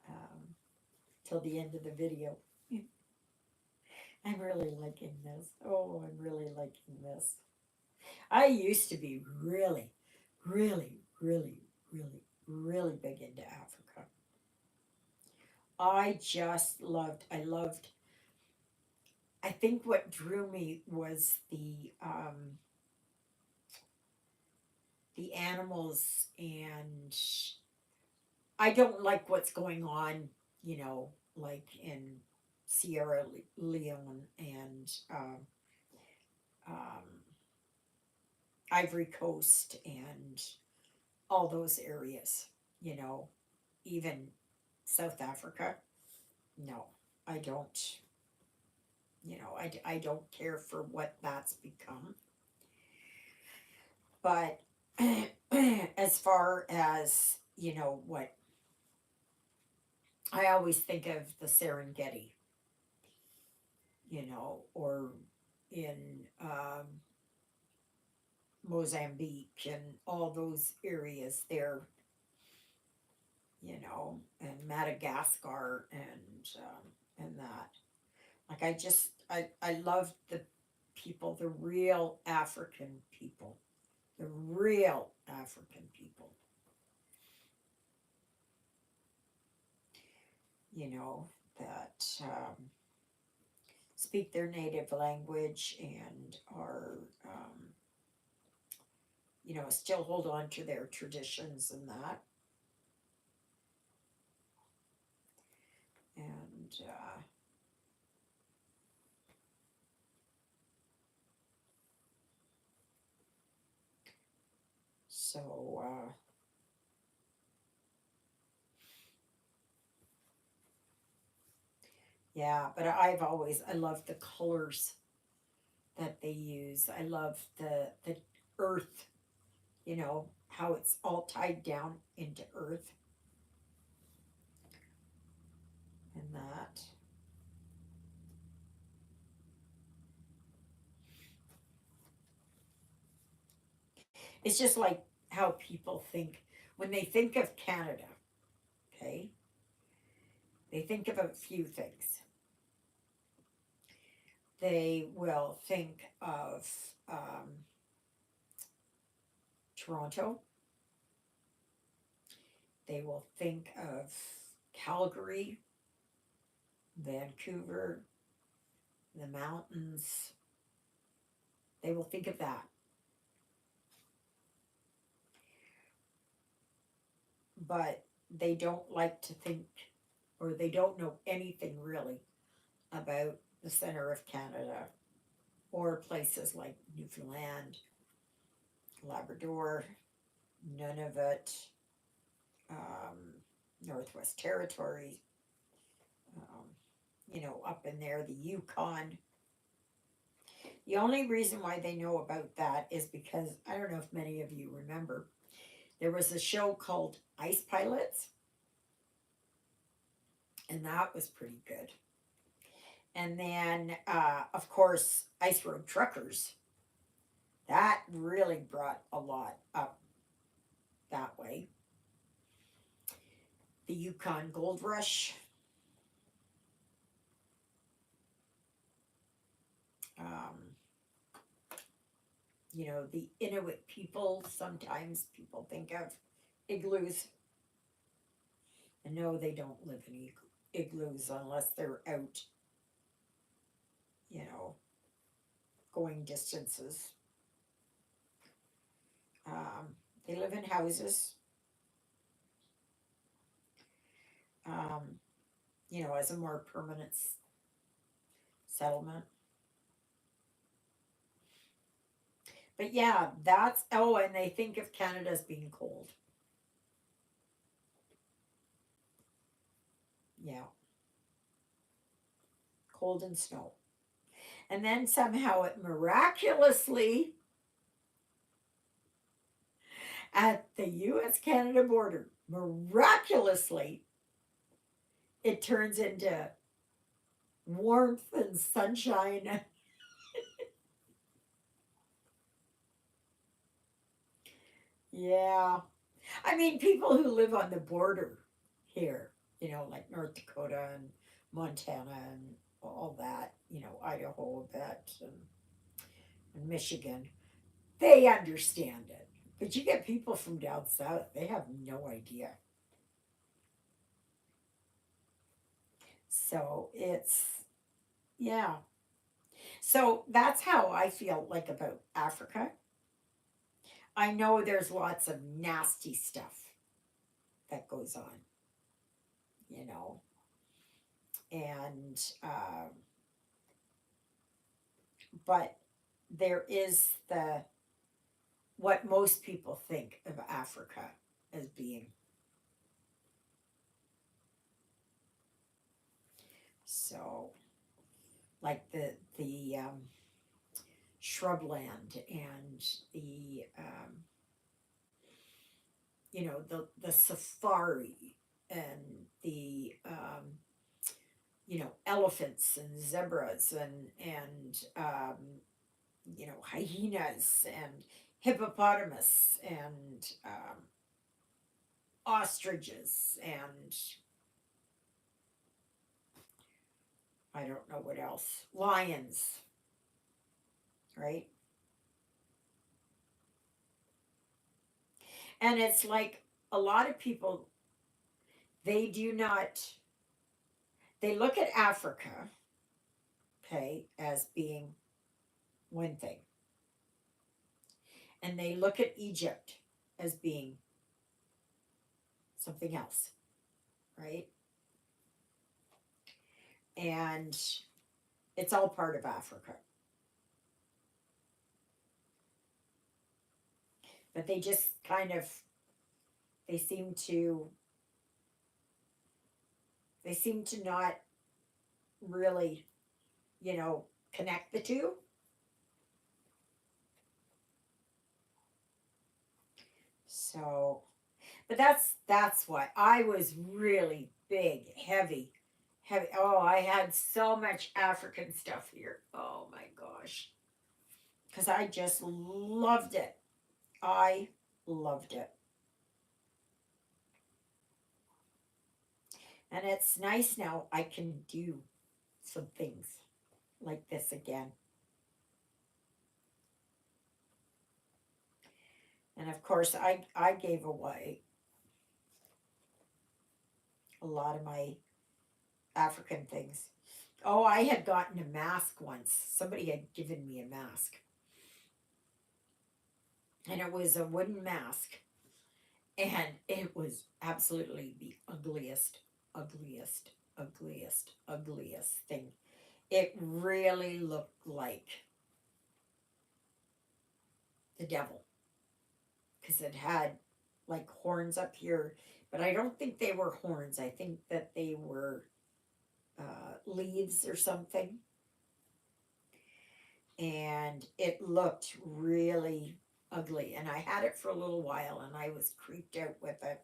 um, till the end of the video. I'm really liking this. Oh, I'm really liking this. I used to be really, really, really, really, really big into Africa. I think what drew me was the animals, and I don't like what's going on, like in Sierra Leone and um, Ivory Coast and all those areas, you know, even South Africa. No, I don't, I don't care for what that's become. But as far as, what I always think of the Serengeti, or in Mozambique and all those areas there, and Madagascar and that. Like I love the people, the real African people, the real African people, that speak their native language and are, still hold on to their traditions and that. And so, yeah, but I love the colors that they use. I love the earth, how it's all tied down into earth and that. It's just like how people think when they think of Canada, okay? They think of a few things. They will think of Toronto. They will think of Calgary, Vancouver, the mountains. They will think of that. But they don't like to think, or they don't know anything really about the center of Canada or places like Newfoundland, Labrador, Nunavut, um, Northwest Territories, um, up in there, the Yukon. The only reason why they know about that is because I don't know if many of you remember, there was a show called Ice Pilots, and that was pretty good. And then, of course, Ice Road Truckers. That really brought a lot up that way. The Yukon Gold Rush. Um, the Inuit people, sometimes people think of igloos. And no, they don't live in igloos unless they're out, you know, going distances. Um, they live in houses, um, as a more permanent settlement. But yeah, that's, oh, and they think of Canada as being cold. Yeah, cold and snow. And then somehow it miraculously, at the US Canada border, miraculously, it turns into warmth and sunshine. Yeah. I mean, people who live on the border here, like North Dakota and Montana and all that, Idaho a bit and Michigan, they understand it. But you get people from down south, they have no idea. So yeah. So that's how I feel like about Africa. I know there's lots of nasty stuff that goes on, you know, and but there is the what most people think of Africa as being. So, like the shrubland and the safari and the elephants and zebras and hyenas and hippopotamus and ostriches and I don't know what else, lions, right? And it's like a lot of people, they do not, they look at Africa, okay, as being one thing, and they look at Egypt as being something else, right? And it's all part of Africa. But they just kind of, they seem to, they seem to not really, connect the two. So, but that's why I was really big, heavy, heavy. Oh, I had so much African stuff here. Oh my gosh, because I just loved it. I loved it, and it's nice now. I can do some things like this again. And of course, I gave away a lot of my African things. Oh, I had gotten a mask once. Somebody had given me a mask. And it was a wooden mask. And it was absolutely the ugliest, ugliest, ugliest, ugliest thing. It really looked like the devil. Because it had like horns up here. But I don't think they were horns. I think that they were leaves or something. And it looked really ugly. And I had it for a little while and I was creeped out with it.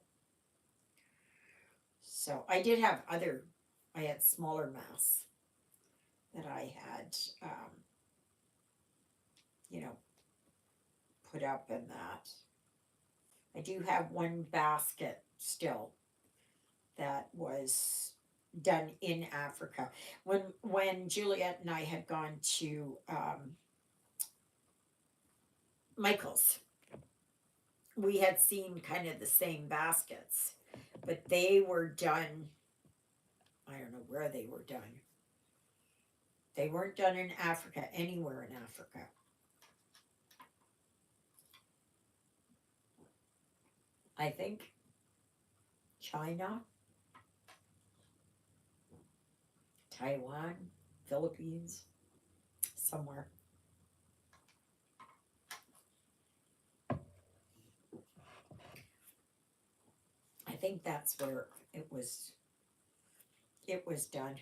So I did have I had smaller masks that I had, you know, put up in that. I do have one basket still that was done in Africa. When Juliet and I had gone to Michael's, we had seen kind of the same baskets, but they were done. I don't know where they were done. They weren't done in Africa, anywhere in Africa. I think China, Taiwan, Philippines, somewhere. think that's where it was done.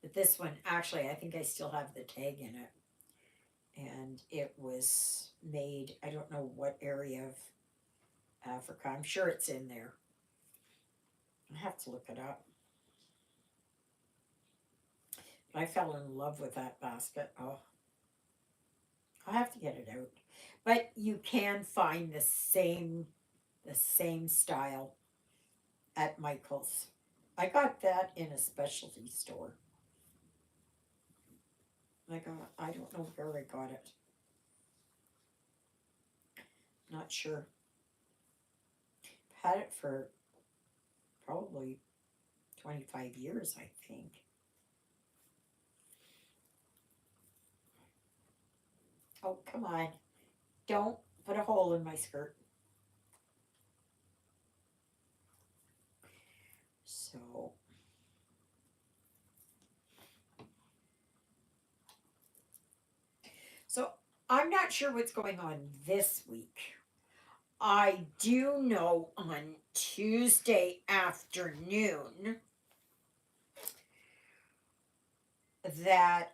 But this one, actually, I think I still have the tag in it. And it was made, I don't know what area of Africa. I'm sure it's in there. I have to look it up. But I fell in love with that basket. Oh, I'll have to get it out. But you can find the same style at Michael's. I got that in a specialty store. I don't know where I got it. Not sure. Had it for probably 25 years, I think. Oh, come on. Don't put a hole in my skirt. So, so I'm not sure what's going on this week. I do know on Tuesday afternoon that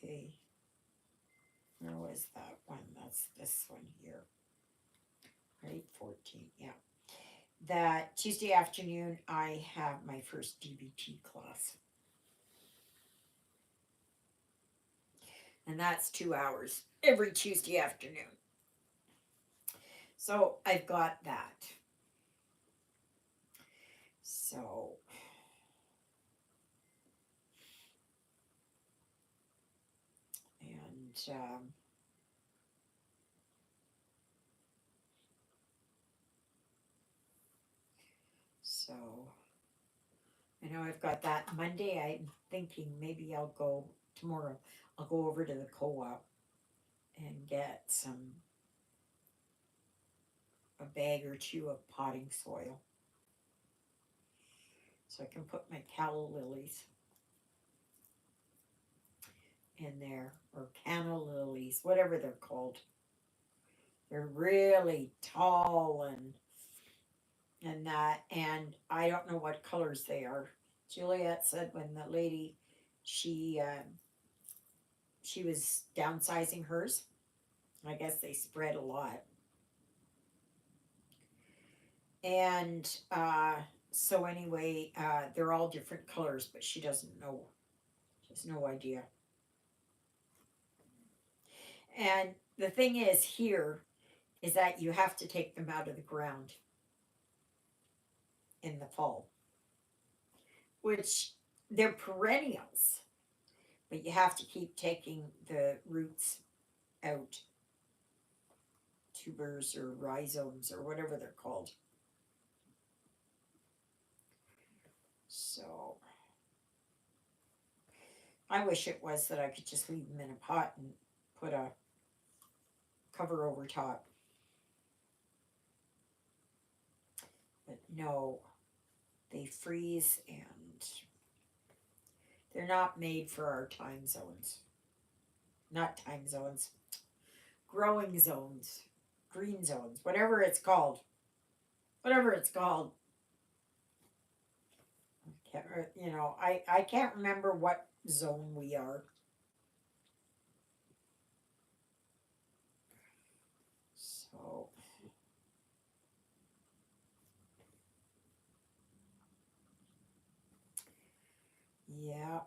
okay, where was that one? That's this one here. Right, 14, yeah. That Tuesday afternoon I have my first DBT class. And that's 2 hours every Tuesday afternoon. So I've got that. So and so I know I've got that Monday. I'm thinking maybe I'll go tomorrow. I'll go over to the co-op and get a bag or two of potting soil so I can put my calla lilies in there, or canna lilies, whatever they're called. They're really tall and that, and I don't know what colors they are. Juliet said when the lady she was downsizing hers, I guess they spread a lot, and so anyway, they're all different colors, but she doesn't know. She has no idea. And the thing is here is that you have to take them out of the ground in the fall, which they're perennials, but you have to keep taking the roots out, tubers or rhizomes or whatever they're called. So I wish it was that I could just leave them in a pot and put a cover over top. But no, they freeze and they're not made for our time zones. Not time zones. Growing zones. Green zones. Whatever it's called. Whatever it's called. I can't remember what zone we are. So yeah.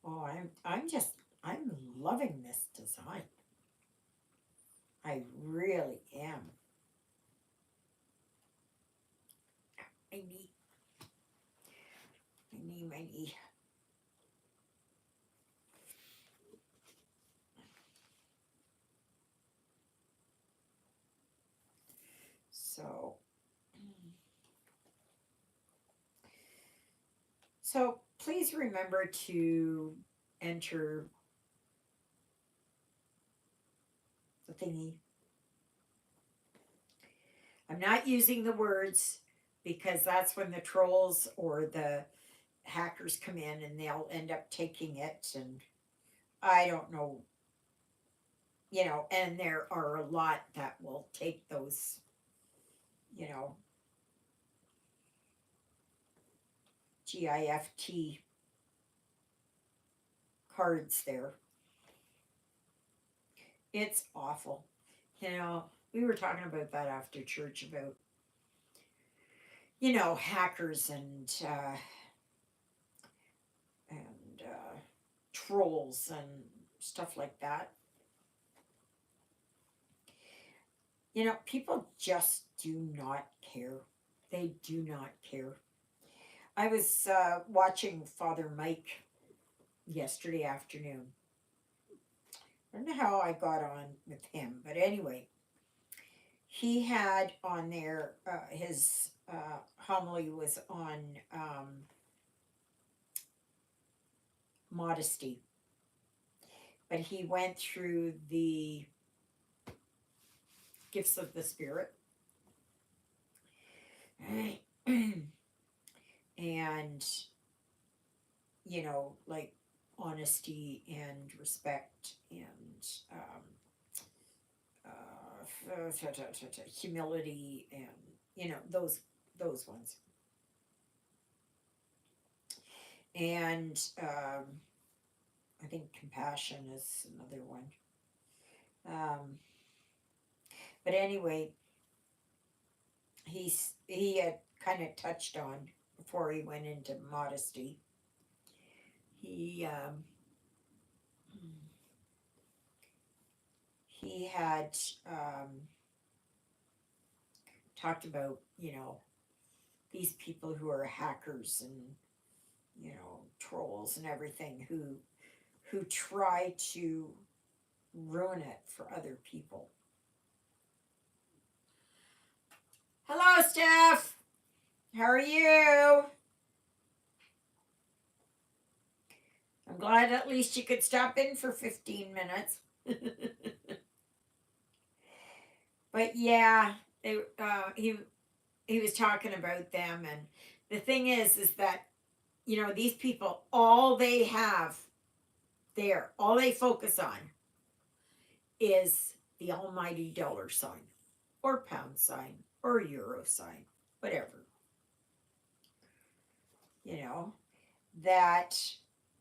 Oh, I'm loving this design. I really am. My knee. My knee. So please remember to enter the thingy. I'm not using the words because that's when the trolls or the hackers come in and they'll end up taking it. And I don't know, and there are a lot that will take those, you know, GIFT cards there. It's awful. We were talking about that after church about, hackers and trolls and stuff like that. People just do not care. They do not care. I was watching Father Mike yesterday afternoon. I don't know how I got on with him, but anyway, he had on there his homily was on modesty, but he went through the gifts of the Spirit. And, like honesty and respect and humility and, those ones. And I think compassion is another one. But anyway, he had kind of touched on before he went into modesty. He had talked about these people who are hackers and trolls and everything who try to ruin it for other people. Hello, Steph. How are you? I'm glad at least you could stop in for 15 minutes. But yeah, he was talking about them, and the thing is that these people, all they have there, all they focus on is the almighty dollar sign or pound sign or euro sign, whatever.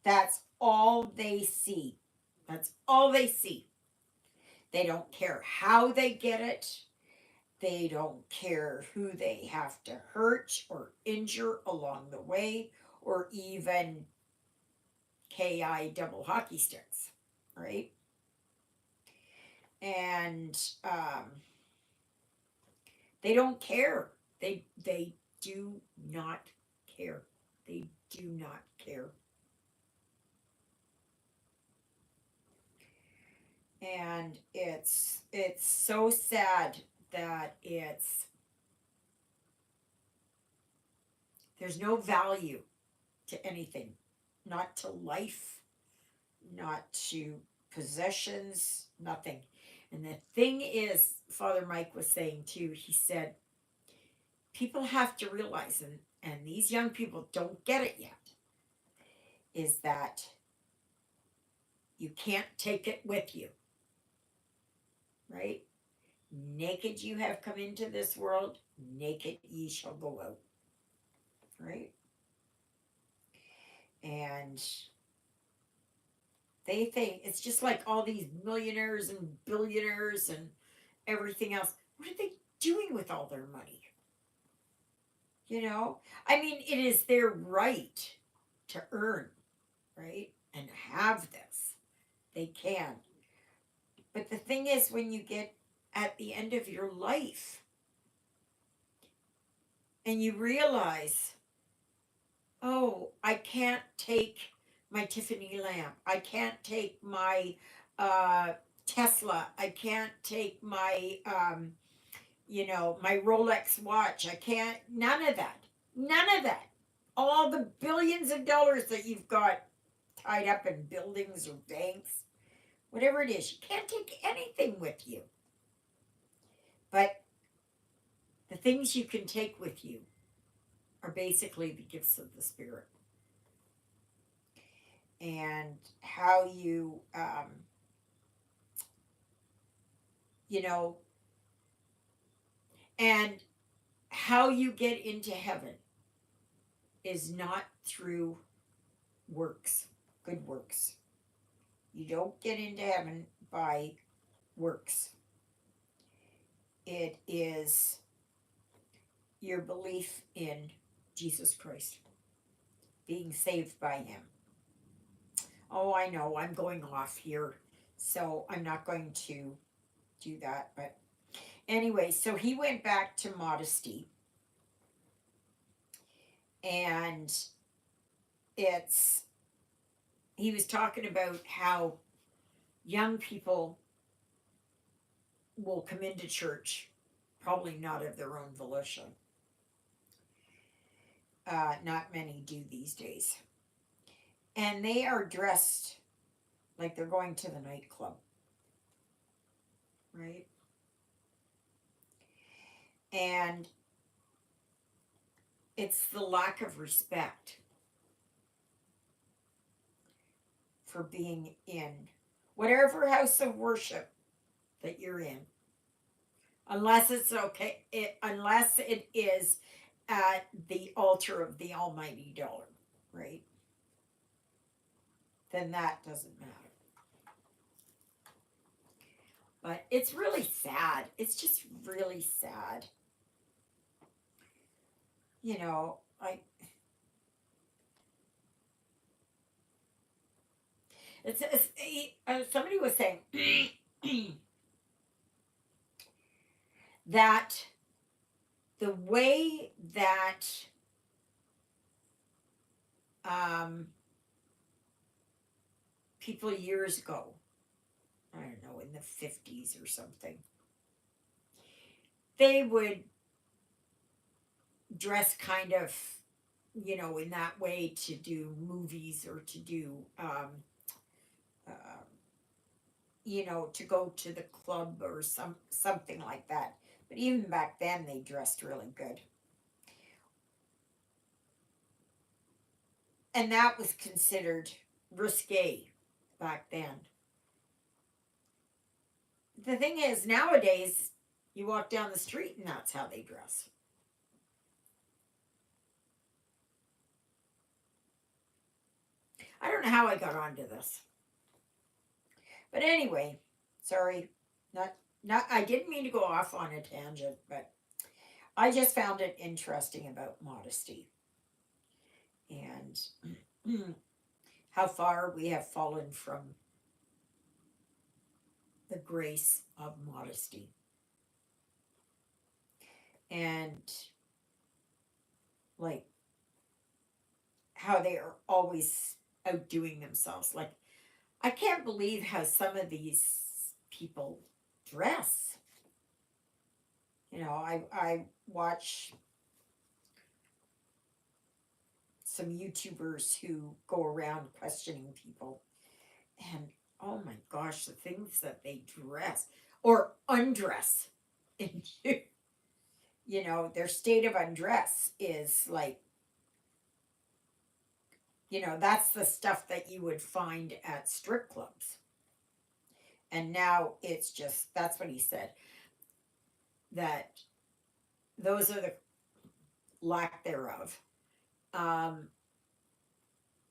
That's all they see. That's all they see. They don't care how they get it. They don't care who they have to hurt or injure along the way, or even KI double hockey sticks, right? And they don't care. They do not care. They do not care. And it's so sad that there's no value to anything, not to life, not to possessions, nothing. And the thing is, Father Mike was saying too, he said, people have to realize, and these young people don't get it yet, is that you can't take it with you, right? Naked you have come into this world, naked ye shall go out, right? And they think it's just like all these millionaires and billionaires and everything else. What are they doing with all their money? I mean, it is their right to earn, right? And have this. They can. But the thing is, when you get at the end of your life and you realize, oh, I can't take my Tiffany lamp. I can't take my Tesla. I can't take my, my Rolex watch. I can't, none of that. None of that. All the billions of dollars that you've got tied up in buildings or banks, whatever it is, you can't take anything with you. But The things you can take with you are basically the gifts of the Spirit. And how you, you know, and how you get into heaven is not through works, good works. You don't get into heaven by works. It is your belief in Jesus Christ, being saved by Him. Oh, I know, I'm going off here, so I'm not going to do that. But anyway, so he went back to modesty, and he was talking about how young people will come into church, probably not of their own volition. Not many do these days. And they are dressed like they're going to the nightclub, right? And it's the lack of respect for being in whatever house of worship that you're in. Unless it's okay, unless it is at the altar of the almighty dollar, right? Then that doesn't matter. But it's really sad. It's just really sad. You know, somebody was saying that the way that people years ago, I don't know, in the 50s or something, they would dress kind of, you know, in that way to do movies or to do, you know, to go to the club or something like that. But even back then, they dressed really good. And that was considered risque back then. The thing is, nowadays, you walk down the street and that's how they dress. I don't know how I got onto this. But anyway, sorry. Not I didn't mean to go off on a tangent, but I just found it interesting about modesty. And how far we have fallen from the grace of modesty. And like how they are always outdoing themselves. Like, I can't believe how some of these people dress. You know, I watch some YouTubers who go around questioning people, and oh my gosh, the things that they dress or undress into. You know, their state of undress is like, you know, that's the stuff that you would find at strip clubs. And now it's just, that's what he said, that those are the lack thereof. And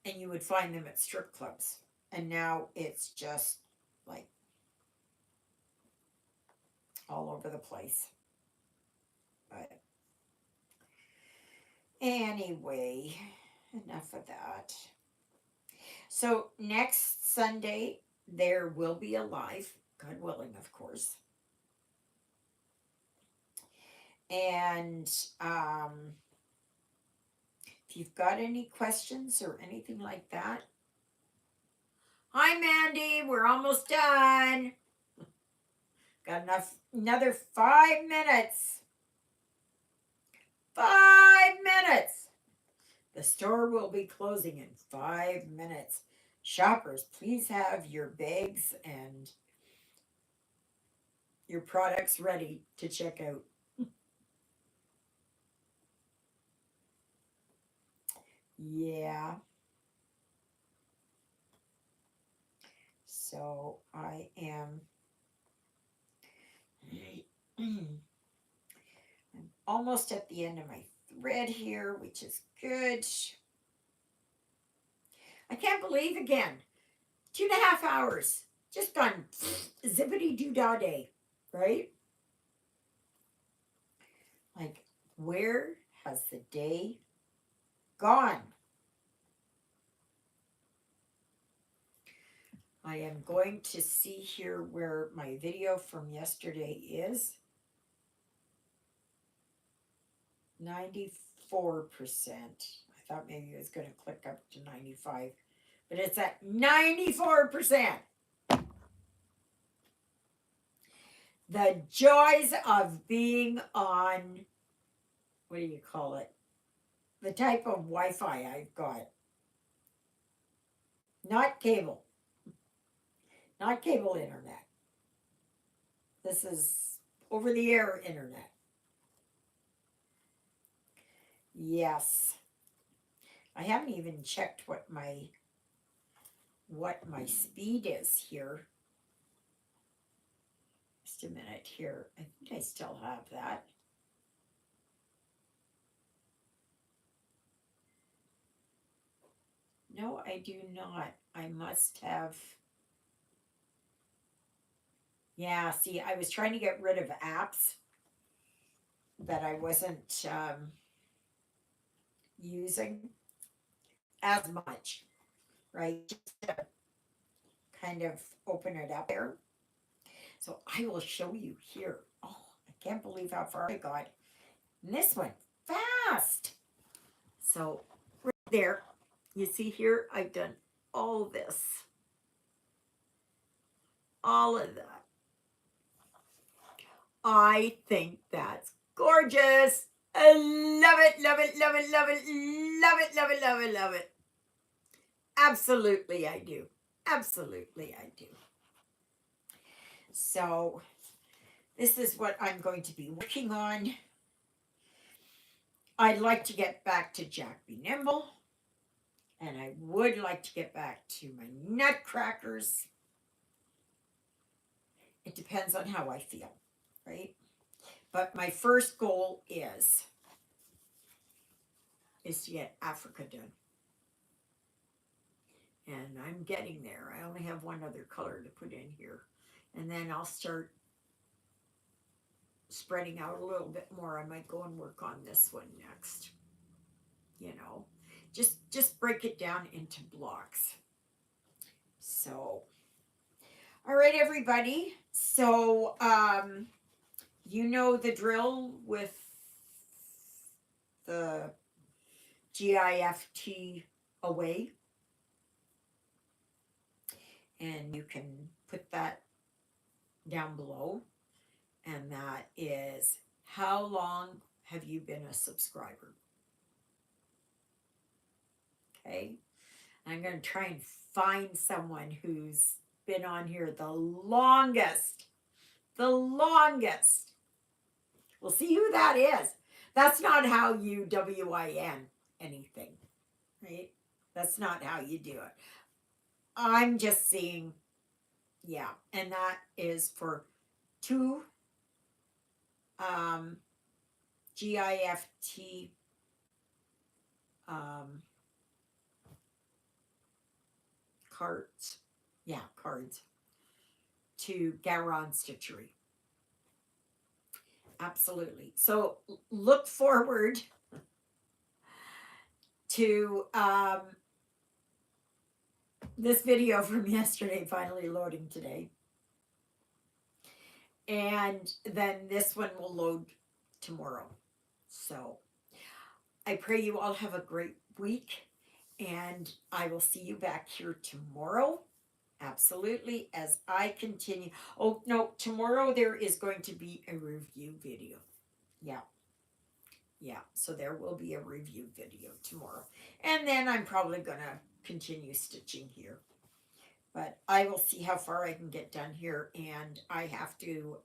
you would find them at strip clubs. And now it's just like all over the place. But anyway, enough of that. So next Sunday, there will be a live, God willing, of course. And if you've got any questions or anything like that. Hi, Mandy. We're almost done. Got another 5 minutes. 5 minutes. The store will be closing in 5 minutes. Shoppers, please have your bags and your products ready to check out. Yeah. So I am I'm almost at the end of my thread here, which is good. I can't believe again. 2.5 hours. Just gone zippity doo dah day. Right? Like, where has the day gone? I am going to see here where my video from yesterday is. 94%. I thought maybe it was going to click up to 95, but it's at 94%. The joys of being on, what do you call it? The type of Wi-Fi I've got. Not cable. Not cable internet. This is over the air internet. Yes. I haven't even checked what my speed is here. Just a minute here. I think I still have that. No, I do not. I must have. Yeah, see, I was trying to get rid of apps that I wasn't using as much, right? Just to kind of open it up there. So I will show you here. Oh, I can't believe how far I got. And this one, fast. So right there, you see here, I've done all this. All of that. I think that's gorgeous. I love it, love it, love it, love it, love it, love it, love it, love it. Absolutely, I do. Absolutely, I do. So, this is what I'm going to be working on. I'd like to get back to Jack Be Nimble. And I would like to get back to my nutcrackers. It depends on how I feel, right? But my first goal is to get Africa done. And I'm getting there. I only have one other color to put in here. And then I'll start spreading out a little bit more. I might go and work on this one next. You know, just break it down into blocks. So, all right, everybody. So, you know the drill with the GIFT away. And you can put that down below. And that is, how long have you been a subscriber? Okay. I'm going to try and find someone who's been on here the longest. The longest. We'll see who that is. That's not how you WIN anything, right? That's not how you do it. I'm just seeing, yeah. And that is for 2 GIFT cards. Yeah, cards to Garon Stitchery. Absolutely. So look forward to this video from yesterday finally loading today. And then this one will load tomorrow. So I pray you all have a great week, and I will see you back here tomorrow. Absolutely, as I continue. Oh, no, tomorrow there is going to be a review video. Yeah. Yeah, so there will be a review video tomorrow. And then I'm probably going to continue stitching here. But I will see how far I can get done here, and I have to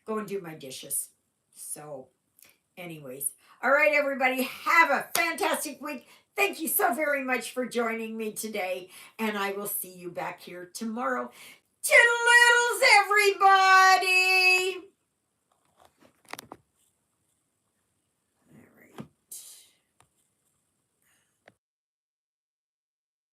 go and do my dishes. So, anyways. All right, everybody, have a fantastic week. Thank you so very much for joining me today, and I will see you back here tomorrow. Toodaloodles, everybody!